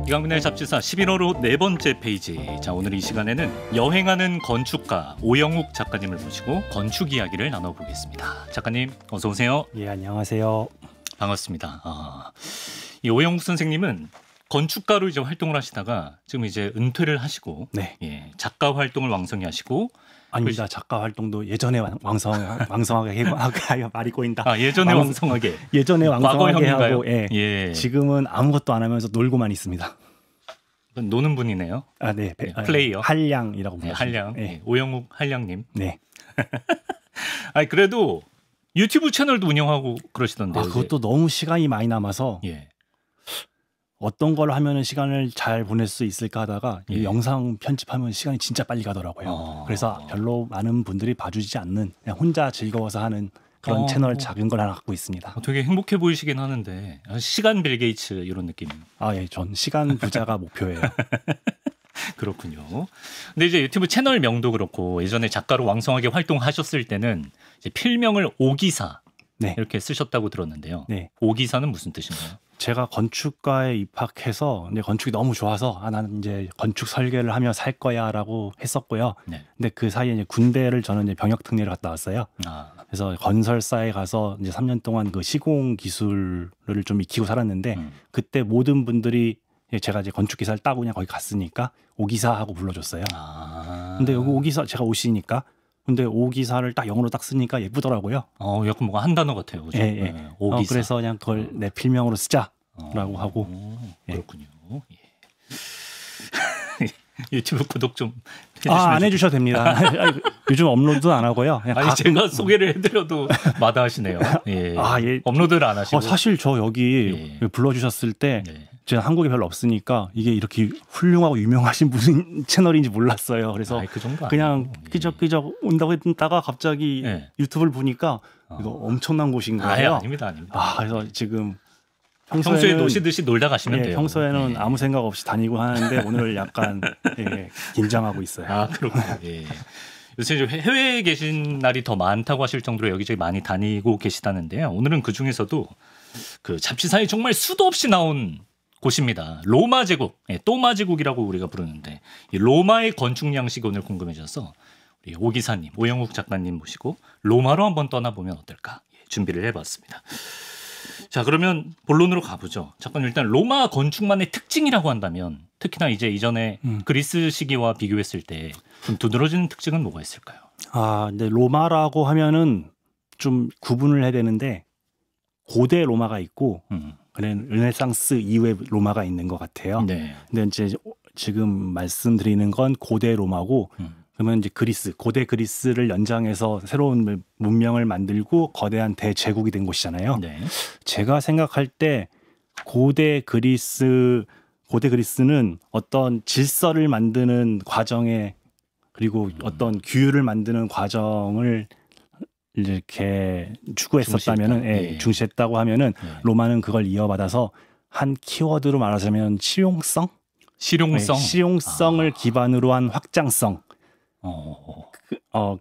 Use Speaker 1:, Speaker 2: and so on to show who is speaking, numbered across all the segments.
Speaker 1: 이강민의 잡지사 11월 네 번째 페이지. 자, 오늘 이 시간에는 여행하는 건축가 오영욱 작가님을 모시고 건축 이야기를 나눠보겠습니다. 작가님 어서 오세요.
Speaker 2: 예, 안녕하세요.
Speaker 1: 반갑습니다. 이 오영욱 선생님은 건축가로 이제 활동을 하시다가 지금 이제 은퇴를 하시고,
Speaker 2: 네.
Speaker 1: 예, 작가 활동을 왕성히 하시고.
Speaker 2: 아닙니다. 작가 활동도 예전에 왕성하게 하고 말이 꼬인다.
Speaker 1: 예전에 왕성하게.
Speaker 2: 예전에 왕성하게 하고,
Speaker 1: 예. 예.
Speaker 2: 지금은 아무것도 안 하면서 놀고만 있습니다.
Speaker 1: 노는 분이네요.
Speaker 2: 네.
Speaker 1: 플레이어.
Speaker 2: 한량이라고 부르죠.
Speaker 1: 한량.
Speaker 2: 네.
Speaker 1: 예. 오영욱 한량님.
Speaker 2: 네.
Speaker 1: 그래도 유튜브 채널도 운영하고 그러시던데요.
Speaker 2: 그것도 너무 시간이 많이 남아서.
Speaker 1: 예.
Speaker 2: 어떤 걸 하면은 시간을 잘 보낼 수 있을까 하다가
Speaker 1: 예.
Speaker 2: 이 영상 편집하면 시간이 진짜 빨리 가더라고요. 그래서 별로 많은 분들이 봐주지 않는 그냥 혼자 즐거워서 하는 그런 채널 작은 걸 하나 갖고 있습니다.
Speaker 1: 되게 행복해 보이시긴 하는데 시간 빌 게이츠 이런 느낌.
Speaker 2: 예, 전 시간 부자가 목표예요.
Speaker 1: 그렇군요. 근데 이제 유튜브 채널 명도 그렇고 예전에 작가로 왕성하게 활동하셨을 때는 이제 필명을 오기사
Speaker 2: 네.
Speaker 1: 이렇게 쓰셨다고 들었는데요.
Speaker 2: 네.
Speaker 1: 오기사는 무슨 뜻인가요?
Speaker 2: 제가 건축과에 입학해서 이제 건축이 너무 좋아서 나는 이제 건축 설계를 하며 살 거야라고 했었고요.
Speaker 1: 네.
Speaker 2: 근데 그 사이에 이제 군대를 저는 이제 병역 특례를 갔다 왔어요. 그래서 건설사에 가서 이제 3년 동안 그 시공 기술을 좀 익히고 살았는데 그때 모든 분들이 제가 이제 건축 기사를 따고 그냥 거기 갔으니까 오기사하고 불러줬어요. 근데 여기 오기사 제가 오시니까 근데 오기사를 딱 영어로 딱 쓰니까 예쁘더라고요.
Speaker 1: 약간 뭔가 한 단어 같아요. 그죠?
Speaker 2: 예.
Speaker 1: 네, 오기사.
Speaker 2: 그래서 그냥 그걸 내 필명으로 쓰자라고 하고.
Speaker 1: 그렇군요. 예. 유튜브 구독 좀
Speaker 2: 안 해주셔도 됩니다. 요즘 업로드 안 하고요.
Speaker 1: 제가 소개를 해드려도 마다하시네요. 예.
Speaker 2: 예.
Speaker 1: 업로드를 안 하시고.
Speaker 2: 사실 저 여기 불러주셨을 때 제가 한국에 별로 없으니까 이게 이렇게 훌륭하고 유명하신 무슨 채널인지 몰랐어요. 그래서
Speaker 1: 그 정도
Speaker 2: 그냥 끄적끄적 온다고 했다가 갑자기 유튜브를 보니까 이거 엄청난 곳인 거예요.
Speaker 1: 아닙니다.
Speaker 2: 그래서 지금
Speaker 1: 평소에 노시듯이 놀다 가시면 돼요.
Speaker 2: 평소에는 아무 생각 없이 다니고 하는데 오늘 약간 긴장하고 있어요.
Speaker 1: 그렇군요. 예. 요새 해외에 계신 날이 더 많다고 하실 정도로 여기저기 많이 다니고 계시다는데요. 오늘은 그 중에서도 그 잡지사에 정말 수도 없이 나온 곳입니다. 로마 제국, 또마 제국이라고 우리가 부르는데 이 로마의 건축 양식이 오늘 궁금해져서 우리 오 기사님, 오영욱 작가님 모시고 로마로 한번 떠나보면 어떨까 준비를 해봤습니다. 자, 그러면 본론으로 가보죠. 작가님, 일단 로마 건축만의 특징이라고 한다면 특히나 이제 이전에 그리스 시기와 비교했을 때 좀 두드러지는 특징은 뭐가 있을까요?
Speaker 2: 근데 로마라고 하면은 좀 구분을 해야 되는데 고대 로마가 있고 르네상스 이후의 로마가 있는 것 같아요.
Speaker 1: 네.
Speaker 2: 근데 이제 지금 말씀드리는 건 고대 로마고 그러면 이제 고대 그리스를 연장해서 새로운 문명을 만들고 거대한 대제국이 된 곳이잖아요.
Speaker 1: 네.
Speaker 2: 제가 생각할 때 고대 그리스는 어떤 질서를 만드는 과정에 그리고 어떤 규율을 만드는 과정을 이렇게 추구했었다면은 중시했다고 하면은 로마는 그걸 이어받아서 한 키워드로 말하자면 실용성을 기반으로 한 확장성.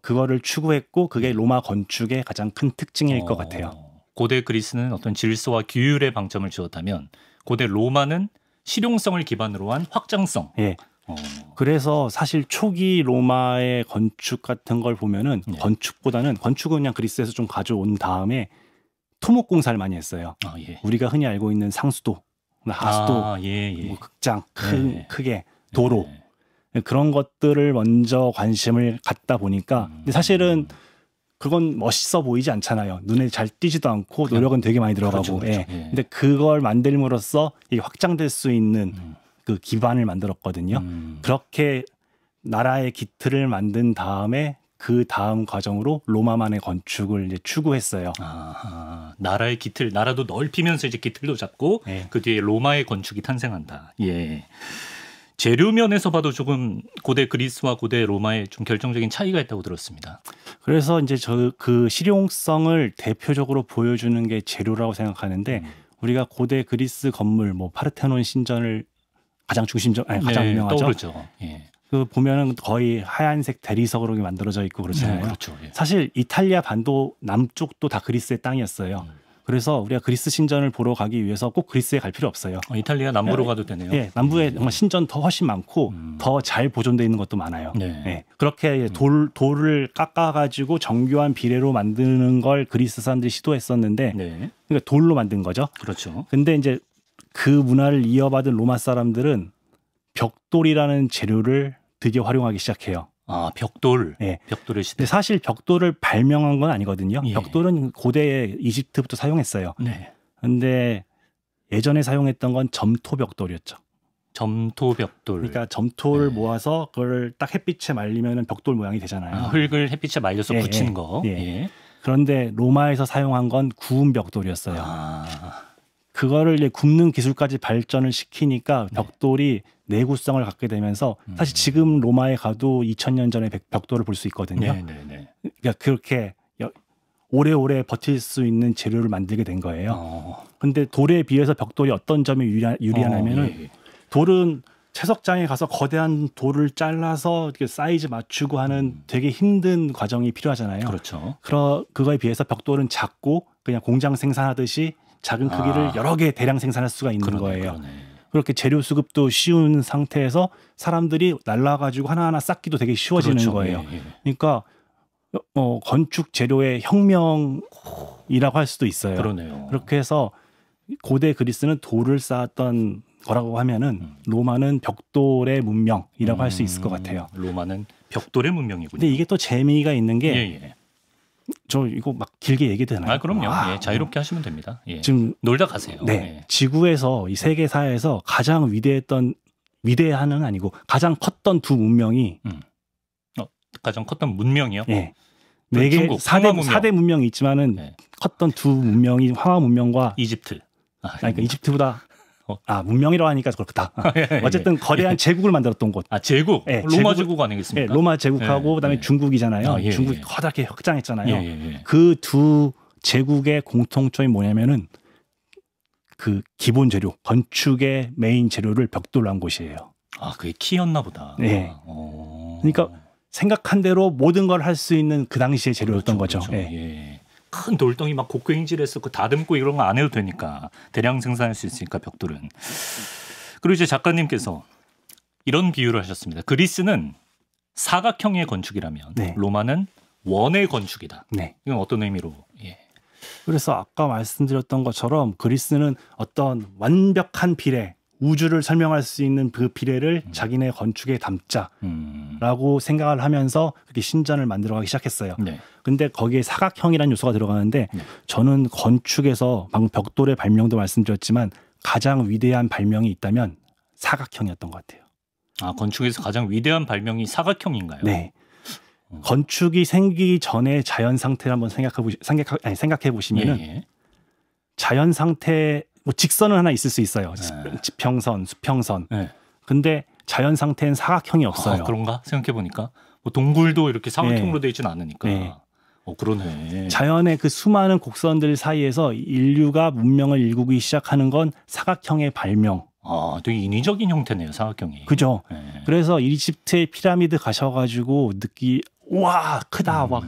Speaker 2: 그거를 추구했고 그게 로마 건축의 가장 큰 특징일 것 같아요.
Speaker 1: 고대 그리스는 어떤 질서와 규율에 방점을 주었다면 고대 로마는 실용성을 기반으로 한 확장성.
Speaker 2: 그래서 사실 초기 로마의 건축 같은 걸 보면은 건축은 그냥 그리스에서 좀 가져온 다음에 토목 공사를 많이 했어요. 우리가 흔히 알고 있는 상수도, 하수도, 뭐 극장, 크게 도로. 그런 것들을 먼저 관심을 갖다 보니까 근데 사실은 그건 멋있어 보이지 않잖아요. 눈에 잘 띄지도 않고 노력은 되게 많이 들어가고.
Speaker 1: 그렇죠.
Speaker 2: 근데 그걸 만들므로써 이게 확장될 수 있는 그 기반을 만들었거든요. 그렇게 나라의 기틀을 만든 다음에 그 다음 과정으로 로마만의 건축을 이제 추구했어요.
Speaker 1: 나라의 기틀, 나라도 넓히면서 이제 기틀도 잡고 그 뒤에 로마의 건축이 탄생한다. 재료면에서 봐도 조금 고대 그리스와 고대 로마의 좀 결정적인 차이가 있다고 들었습니다.
Speaker 2: 그래서 이제 그 실용성을 대표적으로 보여주는 게 재료라고 생각하는데 우리가 고대 그리스 건물, 뭐 파르테논 신전을 가장 유명하죠.
Speaker 1: 떠오르죠.
Speaker 2: 그 보면은 거의 하얀색 대리석으로 만들어져 있고 그렇잖아요.
Speaker 1: 그렇죠.
Speaker 2: 사실 이탈리아 반도 남쪽도 다 그리스의 땅이었어요. 그래서 우리가 그리스 신전을 보러 가기 위해서 꼭 그리스에 갈 필요 없어요.
Speaker 1: 이탈리아 남부로 가도 되네요.
Speaker 2: 예, 남부에 정말 신전 더 훨씬 많고 더 잘 보존되어 있는 것도 많아요.
Speaker 1: 네.
Speaker 2: 예, 그렇게 돌을 깎아가지고 정교한 비례로 만드는 걸 그리스 사람들이 시도했었는데,
Speaker 1: 네.
Speaker 2: 그러니까 돌로 만든 거죠.
Speaker 1: 그렇죠.
Speaker 2: 근데 이제 그 문화를 이어받은 로마 사람들은 벽돌이라는 재료를 드디어 활용하기 시작해요.
Speaker 1: 아, 벽돌.
Speaker 2: 예.
Speaker 1: 벽돌의 시대.
Speaker 2: 근데 사실 벽돌을 발명한 건 아니거든요.
Speaker 1: 예.
Speaker 2: 벽돌은 고대 이집트부터 사용했어요.
Speaker 1: 네.
Speaker 2: 근데 예전에 사용했던 건 점토 벽돌이었죠.
Speaker 1: 점토 벽돌.
Speaker 2: 그러니까 점토를
Speaker 1: 네.
Speaker 2: 모아서 그걸 딱 햇빛에 말리면 벽돌 모양이 되잖아요.
Speaker 1: 흙을 햇빛에 말려서 붙이는 거.
Speaker 2: 예.
Speaker 1: 예.
Speaker 2: 그런데 로마에서 사용한 건 구운 벽돌이었어요.
Speaker 1: 아.
Speaker 2: 그거를 이제 굽는 기술까지 발전을 시키니까
Speaker 1: 네.
Speaker 2: 벽돌이 내구성을 갖게 되면서 사실 지금 로마에 가도 2000년 전에 벽돌을 볼 수 있거든요.
Speaker 1: 네.
Speaker 2: 그러니까 그렇게 오래오래 버틸 수 있는 재료를 만들게 된 거예요. 근데 돌에 비해서 벽돌이 어떤 점이 유리하냐면은
Speaker 1: 예.
Speaker 2: 돌은 채석장에 가서 거대한 돌을 잘라서 이렇게 사이즈 맞추고 하는 되게 힘든 과정이 필요하잖아요.
Speaker 1: 그렇죠.
Speaker 2: 그거에 비해서 벽돌은 작고 그냥 공장 생산하듯이 작은 크기를 여러 개 대량 생산할 수가 있는 거예요. 그렇게 재료 수급도 쉬운 상태에서 사람들이 날라가지고 하나하나 쌓기도 되게 쉬워지는
Speaker 1: 그렇죠.
Speaker 2: 거예요.
Speaker 1: 예.
Speaker 2: 그러니까 건축 재료의 혁명이라고 할 수도 있어요.
Speaker 1: 그러네요.
Speaker 2: 그렇게 해서 고대 그리스는 돌을 쌓았던 거라고 하면은 로마는 벽돌의 문명이라고 할 수 있을 것 같아요.
Speaker 1: 로마는 벽돌의 문명이군요.
Speaker 2: 근데 이게 또 재미가 있는 게
Speaker 1: 예.
Speaker 2: 저 이거 막 길게 얘기해도 되나요?
Speaker 1: 아, 그럼요. 예, 자유롭게 하시면 됩니다. 예.
Speaker 2: 지금
Speaker 1: 놀다 가세요.
Speaker 2: 네,
Speaker 1: 예.
Speaker 2: 지구에서 이 세계사에서 가장 위대한은 아니고 가장 컸던 두 문명이
Speaker 1: 가장 컸던 문명이요?
Speaker 2: 예. 네 개,
Speaker 1: 중국,
Speaker 2: 4대 문명이 있지만은
Speaker 1: 네.
Speaker 2: 컸던 두 문명이 황하 문명과
Speaker 1: 이집트.
Speaker 2: 그러니까 이집트보다 문명이라고 하니까 그렇다. 어쨌든 거대한 제국을 만들었던 곳.
Speaker 1: 제국.
Speaker 2: 예,
Speaker 1: 로마 제국 아니겠습니까?
Speaker 2: 예, 로마 제국하고 그다음에 중국이잖아요.
Speaker 1: 예.
Speaker 2: 중국이 커다랗게 확장했잖아요.
Speaker 1: 예.
Speaker 2: 그 두 제국의 공통점이 뭐냐면은 그 기본 재료, 건축의 메인 재료를 벽돌로 한 곳이에요.
Speaker 1: 아, 그게 키였나 보다.
Speaker 2: 네. 그러니까 생각한 대로 모든 걸 할 수 있는 그 당시의 재료였던 거죠.
Speaker 1: 그렇죠.
Speaker 2: 예.
Speaker 1: 예. 큰 돌덩이 막 곡괭이질해서 그 다듬고 이런 거 안 해도 되니까 대량 생산할 수 있으니까 벽돌은. 그리고 이제 작가님께서 이런 비유를 하셨습니다. 그리스는 사각형의 건축이라면
Speaker 2: 네.
Speaker 1: 로마는 원의 건축이다.
Speaker 2: 네.
Speaker 1: 이건 어떤 의미로? 예.
Speaker 2: 그래서 아까 말씀드렸던 것처럼 그리스는 어떤 완벽한 비례, 우주를 설명할 수 있는 그 비례를 자기네 건축에 담자라고 생각을 하면서 그렇게 신전을 만들어가기 시작했어요.
Speaker 1: 네.
Speaker 2: 근데 거기에 사각형이라는 요소가 들어가는데 저는 건축에서 방금 벽돌의 발명도 말씀드렸지만 가장 위대한 발명이 있다면 사각형이었던 것 같아요.
Speaker 1: 아, 건축에서 가장 위대한 발명이 사각형인가요?
Speaker 2: 네. 건축이 생기기 전에 자연 상태를 한번 생각해 보시면은
Speaker 1: 예.
Speaker 2: 자연 상태 뭐 직선은 하나 있을 수 있어요. 지평선, 수평선.
Speaker 1: 네.
Speaker 2: 근데 자연 상태는 사각형이 없어요.
Speaker 1: 아, 그런가? 생각해 보니까 뭐 동굴도 이렇게 사각형으로 되어 있지는 않으니까.
Speaker 2: 네.
Speaker 1: 그러네.
Speaker 2: 자연의 그 수많은 곡선들 사이에서 인류가 문명을 일구기 시작하는 건 사각형의 발명.
Speaker 1: 아, 되게 인위적인 형태네요, 사각형이.
Speaker 2: 그죠?
Speaker 1: 네.
Speaker 2: 그래서 이집트의 피라미드 가셔가지고 우와 크다 막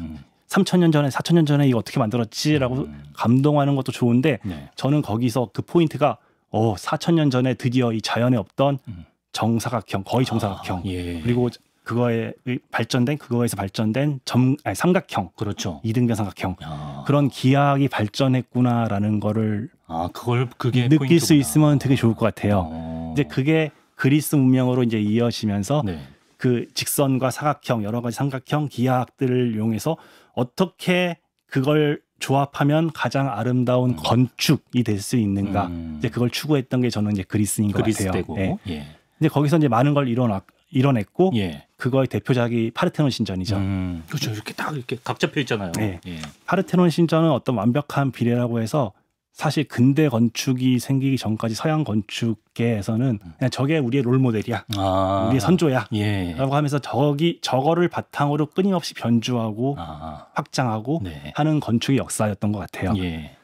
Speaker 2: 3,000년 전에 4,000년 전에 이거 어떻게 만들었지라고 감동하는 것도 좋은데
Speaker 1: 네.
Speaker 2: 저는 거기서 그 포인트가 4,000년 전에 드디어 이 자연에 없던 정사각형, 거의 정사각형
Speaker 1: 예.
Speaker 2: 그리고 그거에서 발전된 삼각형,
Speaker 1: 그렇죠.
Speaker 2: 이등변 삼각형 그런 기하학이 발전했구나라는 거를
Speaker 1: 그게
Speaker 2: 느낄
Speaker 1: 포인트구나.
Speaker 2: 수 있으면 되게 좋을 것 같아요. 이제 그게 그리스 문명으로 이제 이어지면서
Speaker 1: 네.
Speaker 2: 그 직선과 사각형 여러 가지 삼각형 기하학들을 이용해서 어떻게 그걸 조합하면 가장 아름다운 건축이 될 수 있는가 이제 그걸 추구했던 게 저는 이제 그리스인 것 같아요.
Speaker 1: 때고.
Speaker 2: 예.
Speaker 1: 예.
Speaker 2: 이제 거기서 이제 많은 걸 이뤄냈고
Speaker 1: 예.
Speaker 2: 그거의 대표작이 파르테논 신전이죠.
Speaker 1: 그렇죠. 이렇게 딱 이렇게 각 잡혀 있잖아요.
Speaker 2: 네.
Speaker 1: 예.
Speaker 2: 파르테논 신전은 어떤 완벽한 비례라고 해서 사실 근대 건축이 생기기 전까지 서양 건축계에서는 그냥 저게 우리의 롤 모델이야. 우리의 선조야.
Speaker 1: 예.
Speaker 2: 라고 하면서 저거를 바탕으로 끊임없이 변주하고 확장하고
Speaker 1: 네.
Speaker 2: 하는 건축의 역사였던 것 같아요.
Speaker 1: 예.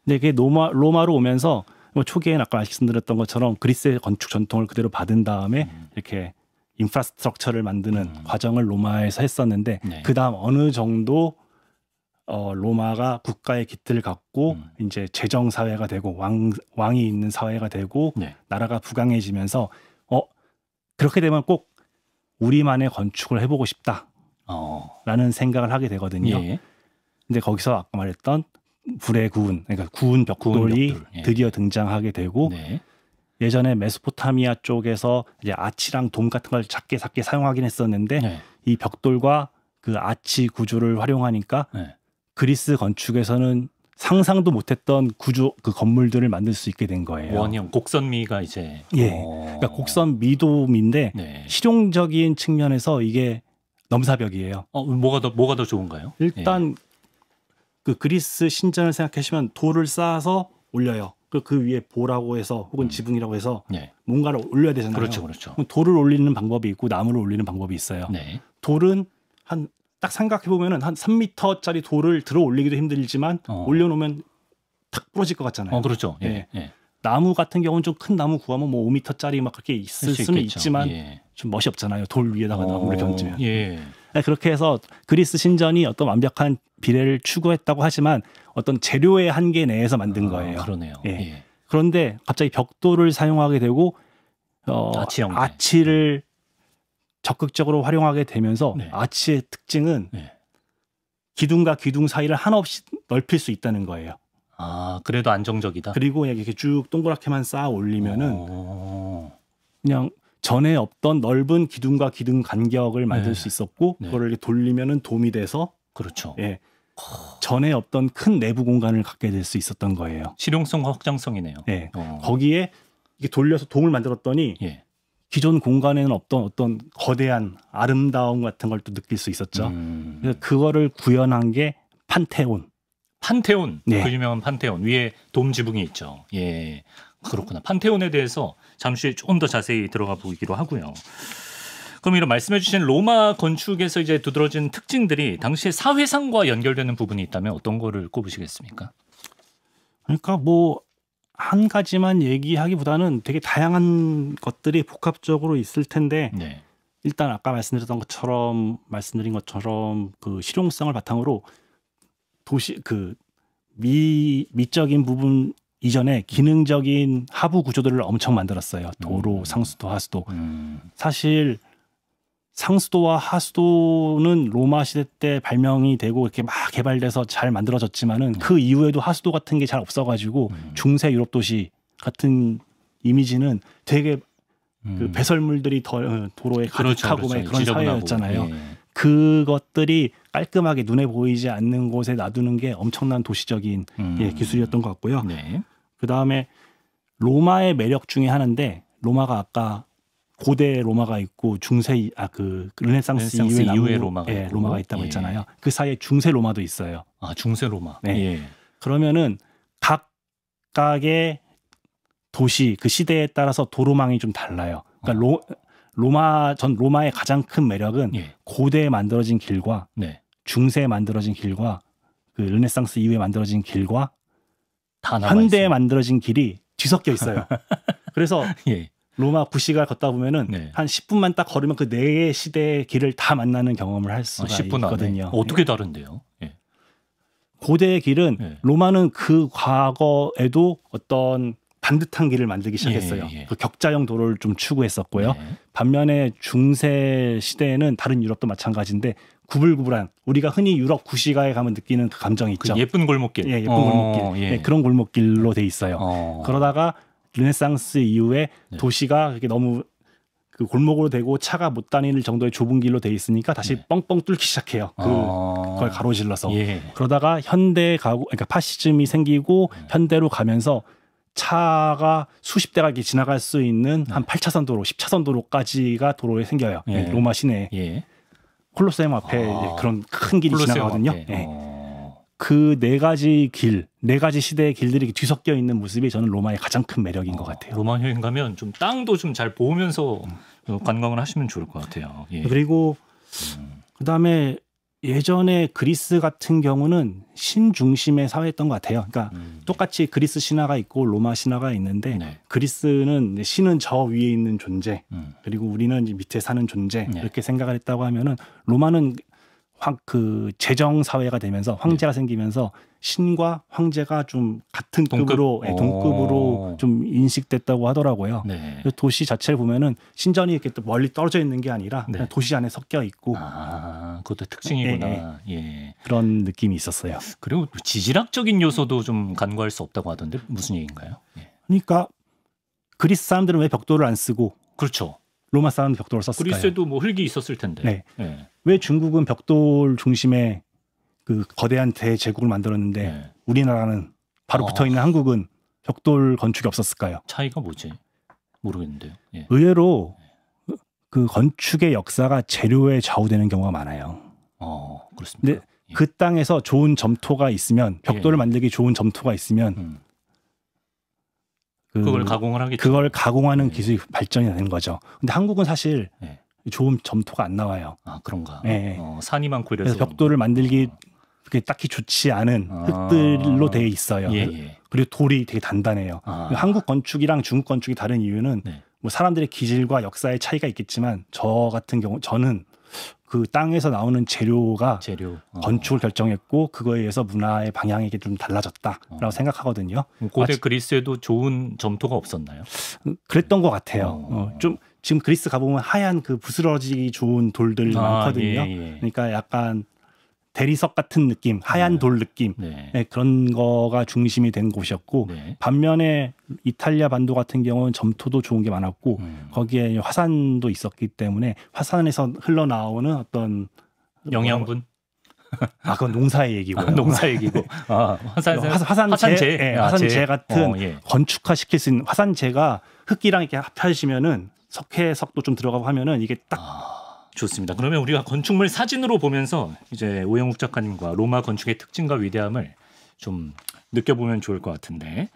Speaker 2: 근데 그게 로마로 오면서 초기에는 아까 말씀드렸던 것처럼 그리스의 건축 전통을 그대로 받은 다음에 이렇게 인프라스트럭처를 만드는 과정을 로마에서 했었는데
Speaker 1: 네.
Speaker 2: 그다음 어느 정도 로마가 국가의 깃을 갖고 이제 재정 사회가 되고 왕이 있는 사회가 되고
Speaker 1: 네.
Speaker 2: 나라가 부강해지면서 그렇게 되면 꼭 우리만의 건축을 해보고 싶다라는 생각을 하게 되거든요.
Speaker 1: 예.
Speaker 2: 근데 거기서 아까 말했던 불의 구운, 그러니까 구운 벽돌이
Speaker 1: 예.
Speaker 2: 드디어 등장하게 되고
Speaker 1: 네.
Speaker 2: 예전에 메소포타미아 쪽에서 이제 아치랑 돔 같은 걸 작게 사용하긴 했었는데
Speaker 1: 네.
Speaker 2: 이 벽돌과 그 아치 구조를 활용하니까
Speaker 1: 네.
Speaker 2: 그리스 건축에서는 상상도 못했던 구조 그 건물들을 만들 수 있게 된 거예요.
Speaker 1: 원형 곡선미가 이제
Speaker 2: 그러니까 곡선 미도미인데
Speaker 1: 네. 실용적인
Speaker 2: 측면에서 이게 넘사벽이에요.
Speaker 1: 뭐가 더 좋은가요?
Speaker 2: 일단 그 그리스 신전을 생각하시면 돌을 쌓아서 올려요. 그 위에 보라고 해서 혹은 지붕이라고 해서
Speaker 1: 네.
Speaker 2: 뭔가를 올려야 되잖아요.
Speaker 1: 그렇죠.
Speaker 2: 돌을 올리는 방법이 있고 나무를 올리는 방법이 있어요.
Speaker 1: 네.
Speaker 2: 돌은 딱 생각해 보면은 한 3m짜리 돌을 들어 올리기도 힘들지만 올려놓으면 탁 부러질 것 같잖아요.
Speaker 1: 그렇죠.
Speaker 2: 예. 나무 같은 경우는 좀 큰 나무 구하면 뭐 5m짜리 막 그렇게 있을 수는 있지만 좀 멋이 없잖아요. 돌 위에다가 나무를 얹으면. 그렇게 해서 그리스 신전이 어떤 완벽한 비례를 추구했다고 하지만 어떤 재료의 한계 내에서 만든 거예요.
Speaker 1: 그러네요.
Speaker 2: 그런데 갑자기 벽돌을 사용하게 되고 아치를 적극적으로 활용하게 되면서 아치의 특징은 기둥과 기둥 사이를 한없이 넓힐 수 있다는 거예요.
Speaker 1: 그래도 안정적이다.
Speaker 2: 그리고 이렇게 쭉 동그랗게만 쌓아 올리면은 그냥 전에 없던 넓은 기둥과 기둥 간격을 만들 수 있었고 그거를 이렇게 돌리면은 돔이 돼서
Speaker 1: 그렇죠.
Speaker 2: 전에 없던 큰 내부 공간을 갖게 될 수 있었던 거예요.
Speaker 1: 실용성과 확장성이네요.
Speaker 2: 거기에 이게 돌려서 돔을 만들었더니 기존 공간에는 없던 어떤 거대한 아름다움 같은 걸 또 느낄 수 있었죠. 그래서 그거를 구현한 게 판테온.
Speaker 1: 그 유명한 판테온 위에 돔 지붕이 있죠. 그렇구나. 판테온에 대해서 잠시 후에 조금 더 자세히 들어가 보기로 하고요. 그럼 이런 말씀해주신 로마 건축에서 이제 두드러진 특징들이 당시의 사회상과 연결되는 부분이 있다면 어떤 거를 꼽으시겠습니까? 그러니까
Speaker 2: 뭐 한 가지만 얘기하기보다는 되게 다양한 것들이 복합적으로 있을 텐데 일단 아까 말씀드린 것처럼 그 실용성을 바탕으로 도시 그 미적인 부분 이전에 기능적인 하부 구조들을 엄청 만들었어요. 도로, 상수도, 하수도. 사실 상수도와 하수도는 로마 시대 때 발명이 되고 이렇게 막 개발돼서 잘 만들어졌지만은 그 이후에도 하수도 같은 게 잘 없어가지고 중세 유럽 도시 같은 이미지는 되게 그 배설물들이 도로에 가득하고 그런 사회였잖아요. 그것들이 깔끔하게 눈에 보이지 않는 곳에 놔두는 게 엄청난 도시적인 기술이었던 것 같고요. 그 다음에 로마의 매력 중에 하나인데 로마가 아까 고대 로마가 있고 중세 그 르네상스 이후에 로마가 있다고 했잖아요. 그 사이에 중세 로마도 있어요.
Speaker 1: 중세 로마.
Speaker 2: 그러면은 각각의 도시 그 시대에 따라서 도로망이 좀 달라요. 그러니까 로마의 가장 큰 매력은 고대에 만들어진 길과 중세에 만들어진 길과 그 르네상스 이후에 만들어진 길과 현대에 만들어진 길이 뒤섞여 있어요. 그래서 로마 구시가를 걷다 보면은 한 10분만 딱 걸으면 그 네 시대의 길을 다 만나는 경험을 할 수가 10분 있거든요.
Speaker 1: 안에. 어떻게 다른데요?
Speaker 2: 고대의 길은 로마는 그 과거에도 어떤 반듯한 길을 만들기 시작했어요. 그 격자형 도로를 좀 추구했었고요. 반면에 중세 시대에는 다른 유럽도 마찬가지인데 구불구불한 우리가 흔히 유럽 구시가에 가면 느끼는 그 감정이 있죠.
Speaker 1: 그 예쁜 골목길.
Speaker 2: 예쁜 골목길. 그런 골목길로 돼 있어요. 그러다가 르네상스 이후에 도시가 이렇게 너무 그 골목으로 되고 차가 못 다닐 정도의 좁은 길로 돼 있으니까 다시 뻥뻥 뚫기 시작해요. 그걸 가로질러서. 그러다가 현대 가고, 그러니까 파시즘이 생기고 현대로 가면서 차가 수십 대가 이렇게 지나갈 수 있는 한 8차선 도로, 10차선 도로까지가 도로에 생겨요. 로마 시내에. 콜로세움 앞에 그런 큰 길이 지나가거든요. 그 네 가지 시대의 길들이 뒤섞여 있는 모습이 저는 로마의 가장 큰 매력인 것 같아요.
Speaker 1: 로마 여행 가면 좀 땅도 좀 잘 보면서 관광을 하시면 좋을 것 같아요.
Speaker 2: 그리고 그다음에 예전에 그리스 같은 경우는 신 중심의 사회였던 것 같아요. 그러니까 똑같이 그리스 신화가 있고 로마 신화가 있는데 그리스는 신은 저 위에 있는 존재 그리고 우리는 밑에 사는 존재 이렇게 생각을 했다고 하면은 로마는 그 제정 사회가 되면서 황제가 생기면서 신과 황제가 좀 같은 급으로 동급으로 좀 인식됐다고 하더라고요.
Speaker 1: 네.
Speaker 2: 도시 자체를 보면은 신전이 이렇게 또 멀리 떨어져 있는 게 아니라
Speaker 1: 네.
Speaker 2: 그냥 도시 안에 섞여 있고.
Speaker 1: 그것도 특징이구나. 예.
Speaker 2: 그런 느낌이 있었어요.
Speaker 1: 그리고 지질학적인 요소도 좀 간과할 수 없다고 하던데 무슨 얘기인가요? 예.
Speaker 2: 그러니까 그리스 사람들은 왜 벽돌을 안 쓰고
Speaker 1: 그렇죠.
Speaker 2: 로마 사람은 벽돌을 썼을까요?
Speaker 1: 그리스에도 뭐 흙이 있었을 텐데.
Speaker 2: 네.
Speaker 1: 네.
Speaker 2: 왜 중국은 벽돌 중심의 그 거대한 대제국을 만들었는데
Speaker 1: 네.
Speaker 2: 우리나라는 바로 붙어있는 한국은 벽돌 건축이 없었을까요?
Speaker 1: 차이가 뭐지? 모르겠는데요. 예.
Speaker 2: 의외로 그 건축의 역사가 재료에 좌우되는 경우가 많아요.
Speaker 1: 그렇습니다.
Speaker 2: 근데 그 땅에서 좋은 점토가 있으면 벽돌을 만들기 좋은 점토가 있으면
Speaker 1: 그걸 가공을 하겠죠.
Speaker 2: 그걸 가공하는 기술이 발전이 되는 거죠. 근데 한국은 사실 좋은 점토가 안 나와요.
Speaker 1: 그런가?
Speaker 2: 네.
Speaker 1: 산이 많고 이래서
Speaker 2: 그래서 벽돌을 만들기 그게 딱히 좋지 않은 흙들로 되어 있어요. 그리고 돌이 되게 단단해요. 한국 건축이랑 중국 건축이 다른 이유는 뭐 사람들의 기질과 역사의 차이가 있겠지만 저 같은 경우 저는 그 땅에서 나오는 재료가 건축을 결정했고 그거에 의해서 문화의 방향이 좀 달라졌다라고 생각하거든요.
Speaker 1: 고대 그리스에도 좋은 점토가 없었나요?
Speaker 2: 그랬던 것 같아요. 좀 지금 그리스 가보면 하얀 그 부스러지기 좋은 돌들 많거든요. 그러니까 약간 대리석 같은 느낌, 하얀 돌 느낌 그런 거가 중심이 된 곳이었고 반면에 이탈리아 반도 같은 경우는 점토도 좋은 게 많았고 거기에 화산도 있었기 때문에 화산에서 흘러나오는 어떤
Speaker 1: 영양분?
Speaker 2: 그건 농사의 얘기고요.
Speaker 1: 농사 얘기고.
Speaker 2: 화산재 같은 건축화시킬 수 있는 화산재가 흙이랑 이렇게 합하시면은 석회석도 좀 들어가고 하면은 이게 딱
Speaker 1: 좋습니다. 그러면 우리가 건축물 사진으로 보면서 이제 오영욱 작가님과 로마 건축의 특징과 위대함을 좀 느껴보면 좋을 것 같은데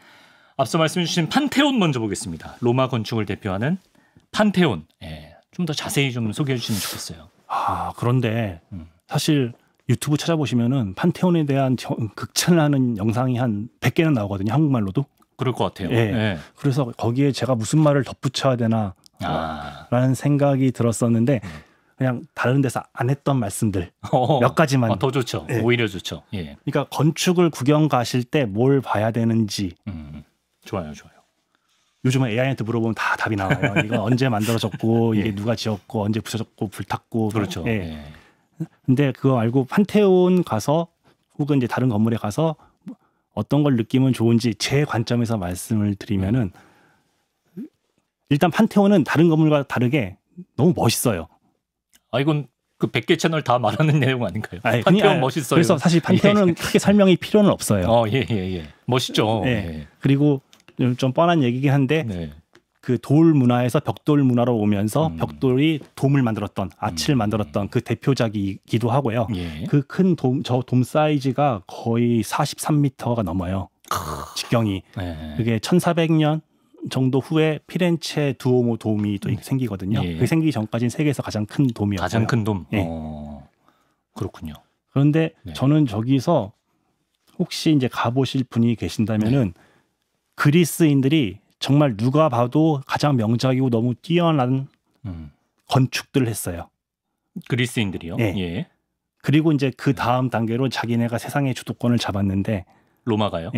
Speaker 1: 앞서 말씀해 주신 판테온 먼저 보겠습니다. 로마 건축을 대표하는 판테온. 좀 더 자세히 좀 소개해 주시면 좋겠어요.
Speaker 2: 그런데 사실 유튜브 찾아보시면은 판테온에 대한 극찬하는 영상이 한 100개는 나오거든요. 한국말로도.
Speaker 1: 그럴 것 같아요.
Speaker 2: 그래서 거기에 제가 무슨 말을 덧붙여야 되나 라는 생각이 들었었는데 그냥 다른 데서 안 했던 말씀들 몇 가지만
Speaker 1: 더 좋죠. 오히려 좋죠.
Speaker 2: 그러니까 건축을 구경 가실 때 뭘 봐야 되는지
Speaker 1: 좋아요.
Speaker 2: 요즘은 AI한테 물어보면 다 답이 나와요. 이건 언제 만들어졌고 이게 누가 지었고 언제 부셔졌고 불탔고
Speaker 1: 그렇죠.
Speaker 2: 근데 그거 알고 판테온 가서 혹은 이제 다른 건물에 가서 어떤 걸 느끼면 좋은지 제 관점에서 말씀을 드리면은 일단 판테온은 다른 건물과 다르게 너무 멋있어요.
Speaker 1: 이건 그 100개 채널 다 말하는 내용 아닌가요? 판테온 멋있어요.
Speaker 2: 그래서 사실 판테온은 크게 설명이 필요는 없어요.
Speaker 1: 멋있죠.
Speaker 2: 그리고 좀 뻔한 얘기긴 한데 그 돌 문화에서 벽돌 문화로 오면서 벽돌이 돔을 만들었던 아치를 만들었던 그 대표작이기도 하고요. 그 큰 돔, 저 돔 사이즈가 거의 43m가 넘어요. 직경이. 그게 1400년 정도 후에 피렌체 두오모 돔이 또 생기거든요. 그게 생기기 전까지는 세계에서 가장 큰 돔이었고요.
Speaker 1: 가장 큰 돔. 그렇군요.
Speaker 2: 그런데 저는 저기서 혹시 이제 가보실 분이 계신다면은 그리스인들이 정말 누가 봐도 가장 명작이고 너무 뛰어난 건축들을 했어요.
Speaker 1: 그리스인들이요?
Speaker 2: 그리고 이제 그 다음 단계로 자기네가 세상의 주도권을 잡았는데
Speaker 1: 로마가요?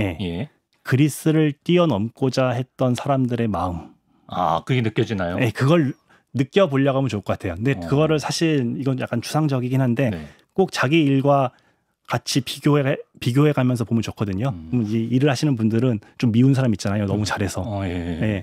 Speaker 2: 그리스를 뛰어넘고자 했던 사람들의 마음.
Speaker 1: 그게 느껴지나요?
Speaker 2: 그걸 느껴보려고 하면 좋을 것 같아요. 근데 그거를 사실 이건 약간 추상적이긴 한데 꼭 자기 일과 같이 비교해 가면서 보면 좋거든요. 이 일을 하시는 분들은 좀 미운 사람 있잖아요. 너무 잘해서.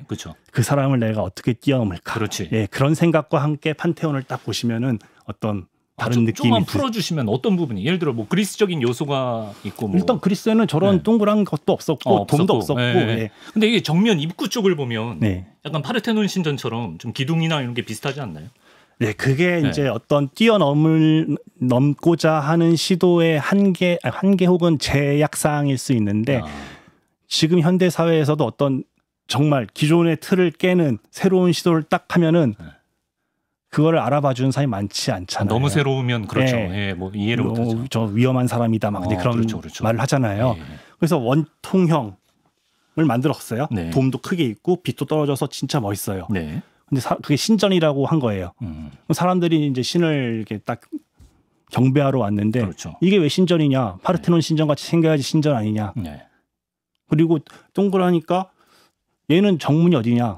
Speaker 1: 그렇죠.
Speaker 2: 그 사람을 내가 어떻게 뛰어넘을까.
Speaker 1: 그렇지.
Speaker 2: 그런 생각과 함께 판테온을 딱 보시면은 어떤 다른 느낌이.
Speaker 1: 좀만 풀어주시면 어떤 부분이 예를 들어 뭐 그리스적인 요소가 있고 뭐.
Speaker 2: 일단 그리스에는 저런 동그란 것도 없었고 돔도 없었고.
Speaker 1: 근데 이게 정면 입구 쪽을 보면 약간 파르테논 신전처럼 좀 기둥이나 이런 게 비슷하지 않나요?
Speaker 2: 그게 이제 어떤 넘고자 하는 시도의 한계 혹은 제약사항일 수 있는데 지금 현대 사회에서도 어떤 정말 기존의 틀을 깨는 새로운 시도를 딱 하면은 그거를 알아봐 주는 사람이 많지 않잖아요.
Speaker 1: 너무 새로우면 그렇죠. 뭐 이해를 못하죠.
Speaker 2: 저 위험한 사람이다 막 그런 말을 하잖아요. 그래서 원통형을 만들었어요. 돔도 크게 있고 빛도 떨어져서 진짜 멋있어요. 근데 그게 신전이라고 한 거예요. 사람들이 이제 신을 이렇게 딱 경배하러 왔는데
Speaker 1: 그렇죠.
Speaker 2: 이게 왜 신전이냐? 파르테논 신전 같이 생겨야지 신전 아니냐?
Speaker 1: 네.
Speaker 2: 그리고 동그라니까 얘는 정문이 어디냐?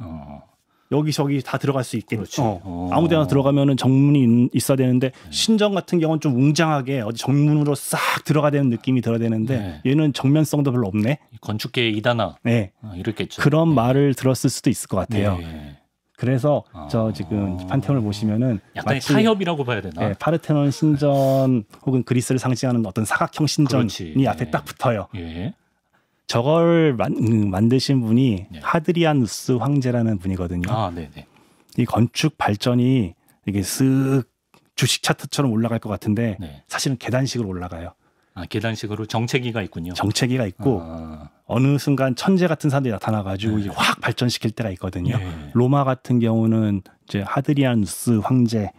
Speaker 2: 여기저기 다 들어갈 수 있겠죠. 아무데나 들어가면은 정문이 있어야 되는데 신전 같은 경우는 좀 웅장하게 어디 정문으로 싹 들어가야 되는 느낌이 들어야 되는데 얘는 정면성도 별로 없네.
Speaker 1: 건축계의 이단아.
Speaker 2: 네,
Speaker 1: 이렇겠죠.
Speaker 2: 그런 말을 들었을 수도 있을 것 같아요. 그래서 저 지금 판테온을 보시면은
Speaker 1: 약간의 타협이라고 봐야 되나?
Speaker 2: 네, 파르테논 신전 혹은 그리스를 상징하는 어떤 사각형 신전이 앞에 딱 붙어요. 저걸 만드신 분이 하드리아누스 황제라는 분이거든요.
Speaker 1: 네네.
Speaker 2: 이 건축 발전이 이게 쓱 주식 차트처럼 올라갈 것 같은데 사실은 계단식으로 올라가요.
Speaker 1: 계단식으로 정체기가 있군요.
Speaker 2: 정체기가 있고 어느 순간 천재 같은 사람들이 나타나가지고 이게 확 발전시킬 때가 있거든요. 로마 같은 경우는 이제 하드리아누스 황제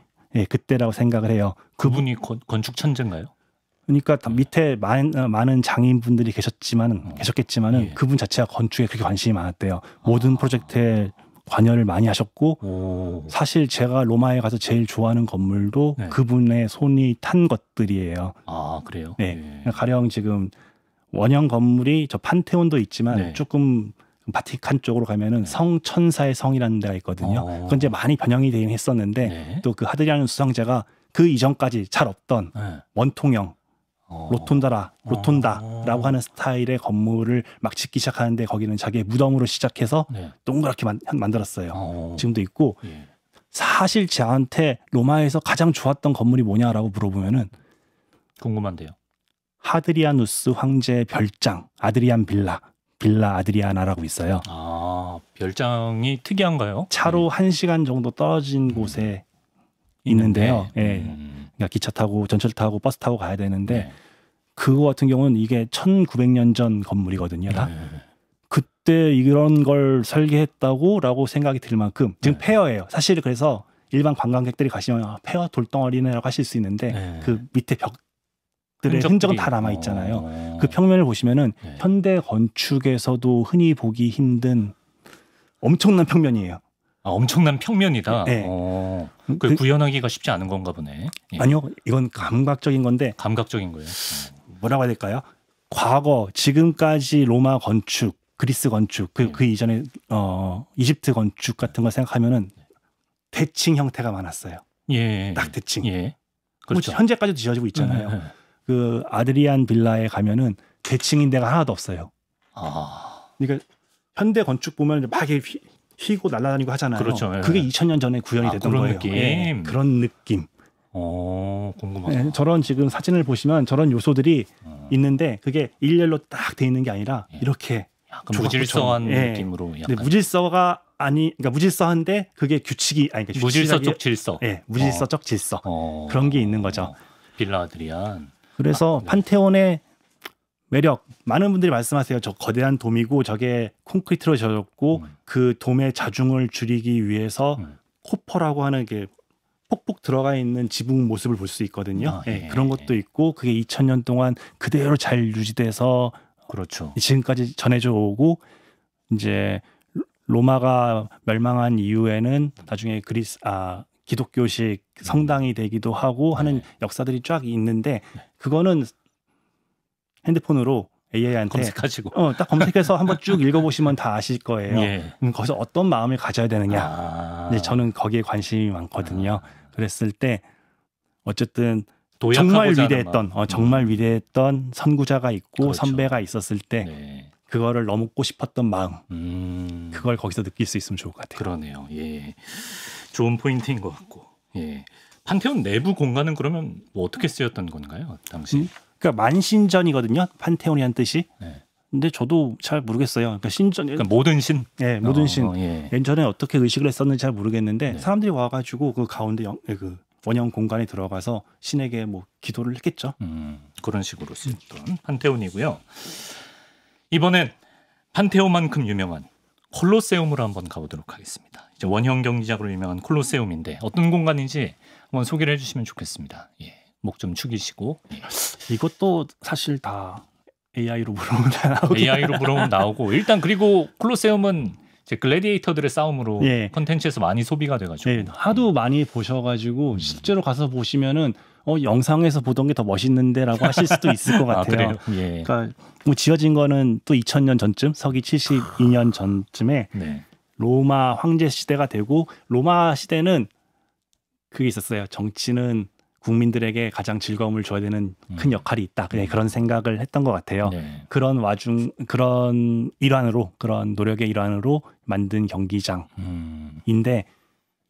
Speaker 2: 그때라고 생각을 해요.
Speaker 1: 그분이 건축 천재인가요?
Speaker 2: 그러니까 밑에 많은 장인분들이 계셨겠지만은 그분 자체가 건축에 그렇게 관심이 많았대요. 모든 프로젝트에 관여를 많이 하셨고 사실 제가 로마에 가서 제일 좋아하는 건물도 그분의 손이 탄 것들이에요.
Speaker 1: 그래요?
Speaker 2: 네. 가령 지금 원형 건물이 저 판테온도 있지만 조금 바티칸 쪽으로 가면은 성천사의 성이라는 데가 있거든요. 그건 이제 많이 변형이 되긴 했었는데 또 그 하드리아누스 황제가 그 이전까지 잘 없던 원통형 로톤다라고 하는 스타일의 건물을 막 짓기 시작하는데 거기는 자기의 무덤으로 시작해서 동그랗게 만들었어요. 지금도 있고 사실 저한테 로마에서 가장 좋았던 건물이 뭐냐라고 물어보면은
Speaker 1: 궁금한데요.
Speaker 2: 하드리아누스 황제의 별장 아드리안 빌라 아드리아나라고 있어요.
Speaker 1: 별장이 특이한가요?
Speaker 2: 차로 1시간 정도 떨어진 곳에 있는데요. 그러니까 기차 타고 전철 타고 버스 타고 가야 되는데 그거 같은 경우는 이게 1900년 전 건물이거든요. 그때 이런 걸 설계했다고라고 생각이 들 만큼 지금 폐허예요. 사실 그래서 일반 관광객들이 가시면 폐허 돌덩어리네라고 하실 수 있는데 그 밑에 벽들의 흔적은 다 남아 있잖아요. 그 평면을 보시면은 현대 건축에서도 흔히 보기 힘든 엄청난 평면이에요.
Speaker 1: 엄청난 평면이다. 그 구현하기가 쉽지 않은 건가 보네.
Speaker 2: 아니요, 이건 감각적인 건데.
Speaker 1: 감각적인 거예요.
Speaker 2: 뭐라고 해야 될까요? 과거 지금까지 로마 건축, 그리스 건축, 그 이전에 이집트 건축 같은 걸 생각하면은 대칭 형태가 많았어요. 딱 대칭.
Speaker 1: 그렇죠.
Speaker 2: 현재까지도 지어지고 있잖아요. 그 아드리안 빌라에 가면은 대칭인 데가 하나도 없어요. 그러니까 현대 건축 보면 막 이렇게 휘고 날아다니고 하잖아요.
Speaker 1: 그렇죠.
Speaker 2: 그게 2000년 전에 구현이 됐던
Speaker 1: 그런
Speaker 2: 거예요.
Speaker 1: 느낌.
Speaker 2: 그런 느낌.
Speaker 1: 궁금하다.
Speaker 2: 저런 지금 사진을 보시면 저런 요소들이 있는데 그게 일렬로 딱 돼 있는 게 아니라 이렇게
Speaker 1: 무질서한 느낌으로.
Speaker 2: 근데 무질서가 그러니까 무질서한데 그게 규칙이 그러니까
Speaker 1: 무질서적 질서.
Speaker 2: 무질서적 질서. 그런 게 있는 거죠.
Speaker 1: 빌라 아드리안.
Speaker 2: 그래서 판테온의 매력 많은 분들이 말씀하세요. 저 거대한 돔이고 저게 콘크리트로 지어졌고 그 돔의 자중을 줄이기 위해서 코퍼라고 하는 게 폭폭 들어가 있는 지붕 모습을 볼 수 있거든요. 그런 것도 있고 그게 2000년 동안 그대로 잘 유지돼서
Speaker 1: 그렇죠.
Speaker 2: 지금까지 전해져 오고 이제 로마가 멸망한 이후에는 나중에 기독교식 성당이 되기도 하고 하는 역사들이 쫙 있는데 그거는 핸드폰으로 AI한테
Speaker 1: 검색하시고
Speaker 2: 딱 검색해서 한번 쭉 읽어보시면 다 아실 거예요. 거기서 어떤 마음을 가져야 되느냐. 근데 저는 거기에 관심이 많거든요. 그랬을 때 어쨌든 정말 위대했던 선구자가 있고 선배가 있었을 때 그거를 넘고 싶었던 마음 그걸 거기서 느낄 수 있으면 좋을 것 같아요.
Speaker 1: 그러네요. 좋은 포인트인 것 같고. 판테온 내부 공간은 그러면 뭐 어떻게 쓰였던 건가요? 당시?
Speaker 2: 그러니까 만신전이거든요. 판테온이란 뜻이. 근데 저도 잘 모르겠어요. 그러니까 신전,
Speaker 1: 그러니까 모든 신.
Speaker 2: 모든 신. 예전에 어떻게 의식을 했었는지 잘 모르겠는데 사람들이 와가지고 그 가운데 그 원형 공간에 들어가서 신에게 뭐 기도를 했겠죠.
Speaker 1: 그런 식으로 쓰였던 판테온이고요. 이번엔 판테온만큼 유명한 콜로세움으로 한번 가보도록 하겠습니다. 이제 원형 경기장으로 유명한 콜로세움인데 어떤 공간인지 한번 소개를 해주시면 좋겠습니다. 목 좀 축이시고.
Speaker 2: 이것도 사실 다 AI로 물어보면 나오고
Speaker 1: AI로 물어보면 나오고 일단 그리고 콜로세움은 이제 글래디에이터들의 싸움으로
Speaker 2: 예.
Speaker 1: 콘텐츠에서 많이 소비가 돼가지고
Speaker 2: 예, 하도 많이 보셔가지고 실제로 가서 보시면은 영상에서 보던 게 더 멋있는데라고 하실 수도 있을 것 같아요.
Speaker 1: 아, 그래요? 예.
Speaker 2: 그러니까 뭐 지어진 거는 또 2000년 전쯤, 서기 72년 전쯤에
Speaker 1: 네.
Speaker 2: 로마 황제 시대가 되고 로마 시대는 그게 있었어요. 정치는 국민들에게 가장 즐거움을 줘야 되는 큰 역할이 있다. 그런 생각을 했던 것 같아요.
Speaker 1: 네.
Speaker 2: 그런 그런 일환으로, 그런 노력의 일환으로 만든 경기장인데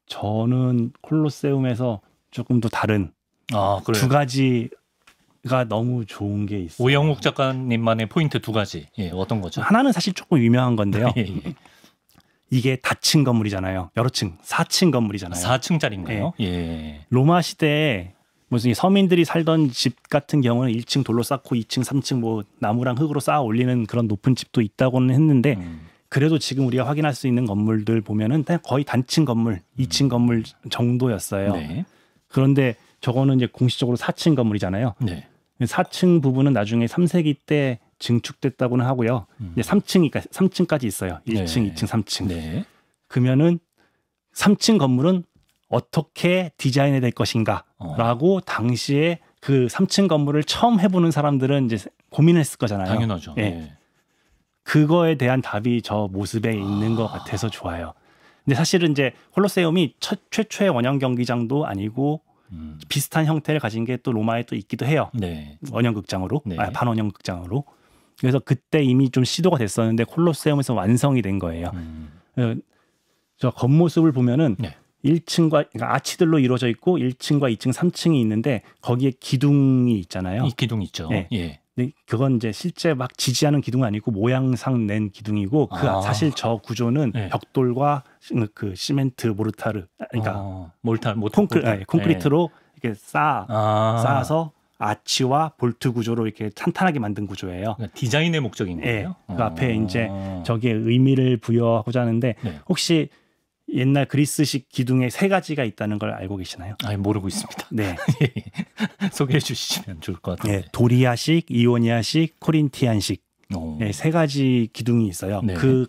Speaker 2: 저는 콜로세움에서 조금 더 다른 두 가지가 너무 좋은 게 있어요.
Speaker 1: 오영욱 작가님만의 포인트 두 가지. 예, 어떤 거죠?
Speaker 2: 하나는 사실 조금 유명한 건데요.
Speaker 1: 예, 예.
Speaker 2: 이게 다층 건물이잖아요. 여러 층, 4층 건물이잖아요.
Speaker 1: 4층짜리인가요?
Speaker 2: 예.
Speaker 1: 예.
Speaker 2: 로마 시대에 무슨 서민들이 살던 집 같은 경우는 1층 돌로 쌓고 2층, 3층 뭐 나무랑 흙으로 쌓아 올리는 그런 높은 집도 있다고는 했는데 그래도 지금 우리가 확인할 수 있는 건물들 보면은 거의 단층 건물, 2층 건물 정도였어요. 네. 그런데 저거는 이제 공식적으로 4층 건물이잖아요. 네. 4층 부분은 나중에 3세기 때 증축됐다고는 하고요. 이제 3층까지 있어요. 1층, 네. 2층, 3층. 네. 그러면은 3층 건물은 어떻게 디자인이 될 것인가라고 당시에 그 3층 건물을 처음 해보는 사람들은 이제 고민했을 거잖아요.
Speaker 1: 당연하죠.
Speaker 2: 네. 네. 그거에 대한 답이 저 모습에 있는 것 같아서 좋아요. 근데 사실은 이제 콜로세움이 최초의 원형 경기장도 아니고 비슷한 형태를 가진 게 또 로마에 또 있기도 해요. 네. 원형 극장으로, 네. 반원형 극장으로. 그래서 그때 이미 좀 시도가 됐었는데 콜로세움에서 완성이 된 거예요. 저 겉모습을 보면은 네. 1층과 그러니까 아치들로 이루어져 있고 1층과 2층, 3층이 있는데 거기에 기둥이 있잖아요.
Speaker 1: 이 기둥 있죠.
Speaker 2: 네.
Speaker 1: 예.
Speaker 2: 근데 그건 이제 실제 막 지지하는 기둥은 아니고 모양상 낸 기둥이고 사실 저 구조는 네. 벽돌과 그 시멘트 모르타르 그러니까 콘크리트로 이렇게 쌓아서 아치와 볼트 구조로 이렇게 탄탄하게 만든 구조예요.
Speaker 1: 그러니까 디자인의 목적인 거예요.
Speaker 2: 네. 그 앞에 이제 저기에 의미를 부여하고자 하는데 네. 혹시 옛날 그리스식 기둥에 3가지가 있다는 걸 알고 계시나요?
Speaker 1: 모르고 있습니다.
Speaker 2: 네.
Speaker 1: 소개해 주시면 좋을 것 같아요.
Speaker 2: 네. 도리아식, 이오니아식, 코린티안식 네, 3가지 기둥이 있어요. 네. 그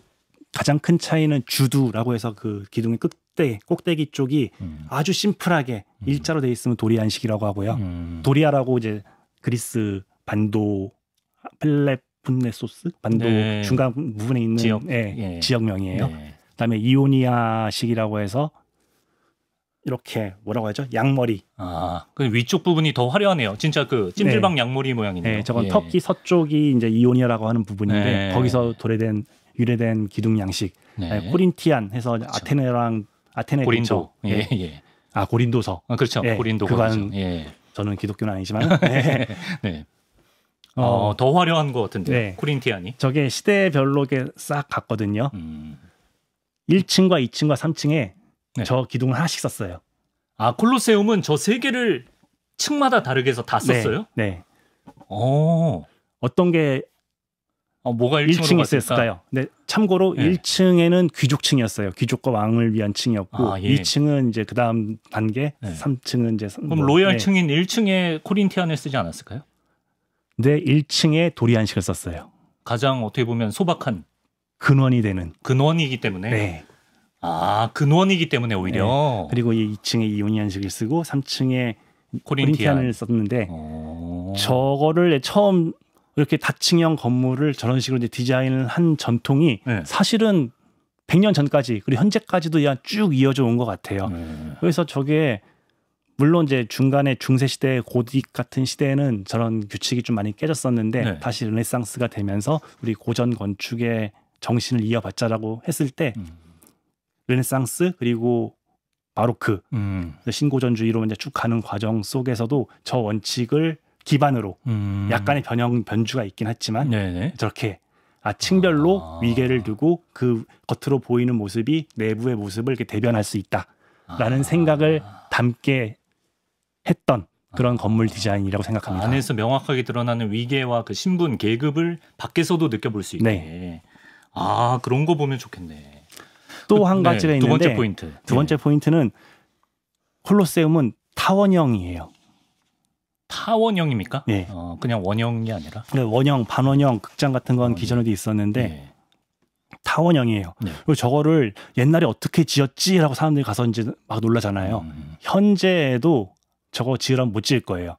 Speaker 2: 가장 큰 차이는 주두라고 해서 그 기둥의 꼭대기 쪽이 아주 심플하게 일자로 돼 있으면 도리안식이라고 하고요. 도리아라고 이제 그리스 반도 펠레폰네소스 반도 네. 중간 부분에 있는 지역명이에요. 네. 그다음에 이오니아식이라고 해서 이렇게 뭐라고 하죠? 양머리.
Speaker 1: 그 위쪽 부분이 더 화려하네요. 진짜 그 찜질방 네. 양머리 모양이네요.
Speaker 2: 네, 저건 터키 서쪽이 이제 이오니아라고 하는 부분인데 네. 거기서 유래된 기둥 양식. 네. 코린티안 해서 그렇죠. 아테네
Speaker 1: 고린도. 예, 예.
Speaker 2: 고린도서.
Speaker 1: 그렇죠.
Speaker 2: 네,
Speaker 1: 고린도.
Speaker 2: 그건
Speaker 1: 예.
Speaker 2: 저는 기독교는 아니지만. 네.
Speaker 1: 네. 더 화려한 것 같은데. 네. 코린티안이.
Speaker 2: 저게 시대별로 이렇게 싹 갔거든요. 1층과 2층과 3층에 네. 저 기둥을 하나씩 썼어요.
Speaker 1: 콜로세움은 저 3개를 층마다 다르게 해서 다 썼어요?
Speaker 2: 네. 어떤 게
Speaker 1: 뭐가
Speaker 2: 1층에 있었을까요? 네, 참고로 네. 1층에는 귀족층이었어요. 귀족과 왕을 위한 층이었고 예. 2층은 이제 그다음 단계, 네. 3층은 이제
Speaker 1: 그럼 로얄층인 1층에 코린티안을 쓰지 않았을까요?
Speaker 2: 네, 1층에 도리안식을 썼어요.
Speaker 1: 가장 어떻게 보면 소박한
Speaker 2: 근원이 되는
Speaker 1: 근원이기 때문에.
Speaker 2: 네.
Speaker 1: 근원이기 때문에 오히려.
Speaker 2: 네. 그리고 2층에 이오니안식을 쓰고 3층에 코린티안을 썼는데 저거를 처음 이렇게 다층형 건물을 저런 식으로 이제 디자인을 한 전통이 네. 사실은 100년 전까지 그리고 현재까지도 쭉 이어져 온 것 같아요. 그래서 저게 물론 이제 중간에 중세 시대 고딕 같은 시대에는 저런 규칙이 좀 많이 깨졌었는데 네. 다시 르네상스가 되면서 우리 고전 건축의 정신을 이어받자라고 했을 때 르네상스 그리고 바로크 신고전주의로 이제 쭉 가는 과정 속에서도 저 원칙을 기반으로 약간의 변주가 있긴 했지만 네네. 저렇게 층별로 위계를 두고 그 겉으로 보이는 모습이 내부의 모습을 이렇게 대변할 수 있다라는 생각을 담게 했던 그런 건물 디자인이라고 생각합니다.
Speaker 1: 안에서 명확하게 드러나는 위계와 그 신분, 계급을 밖에서도 느껴볼 수 있게.
Speaker 2: 네.
Speaker 1: 그런 거 보면 좋겠네.
Speaker 2: 또 한 가지가 있는데
Speaker 1: 두 번째 포인트.
Speaker 2: 두 번째 포인트는 콜로세움은 타원형이에요.
Speaker 1: 타원형입니까?
Speaker 2: 네.
Speaker 1: 그냥 원형이 아니라?
Speaker 2: 원형, 반원형, 극장 같은 건 기존에도 있었는데 타원형이에요. 네. 그리고 저거를 옛날에 어떻게 지었지라고 사람들이 가서 이제 막 놀라잖아요. 현재에도 저거 지으라면 못 지을 거예요.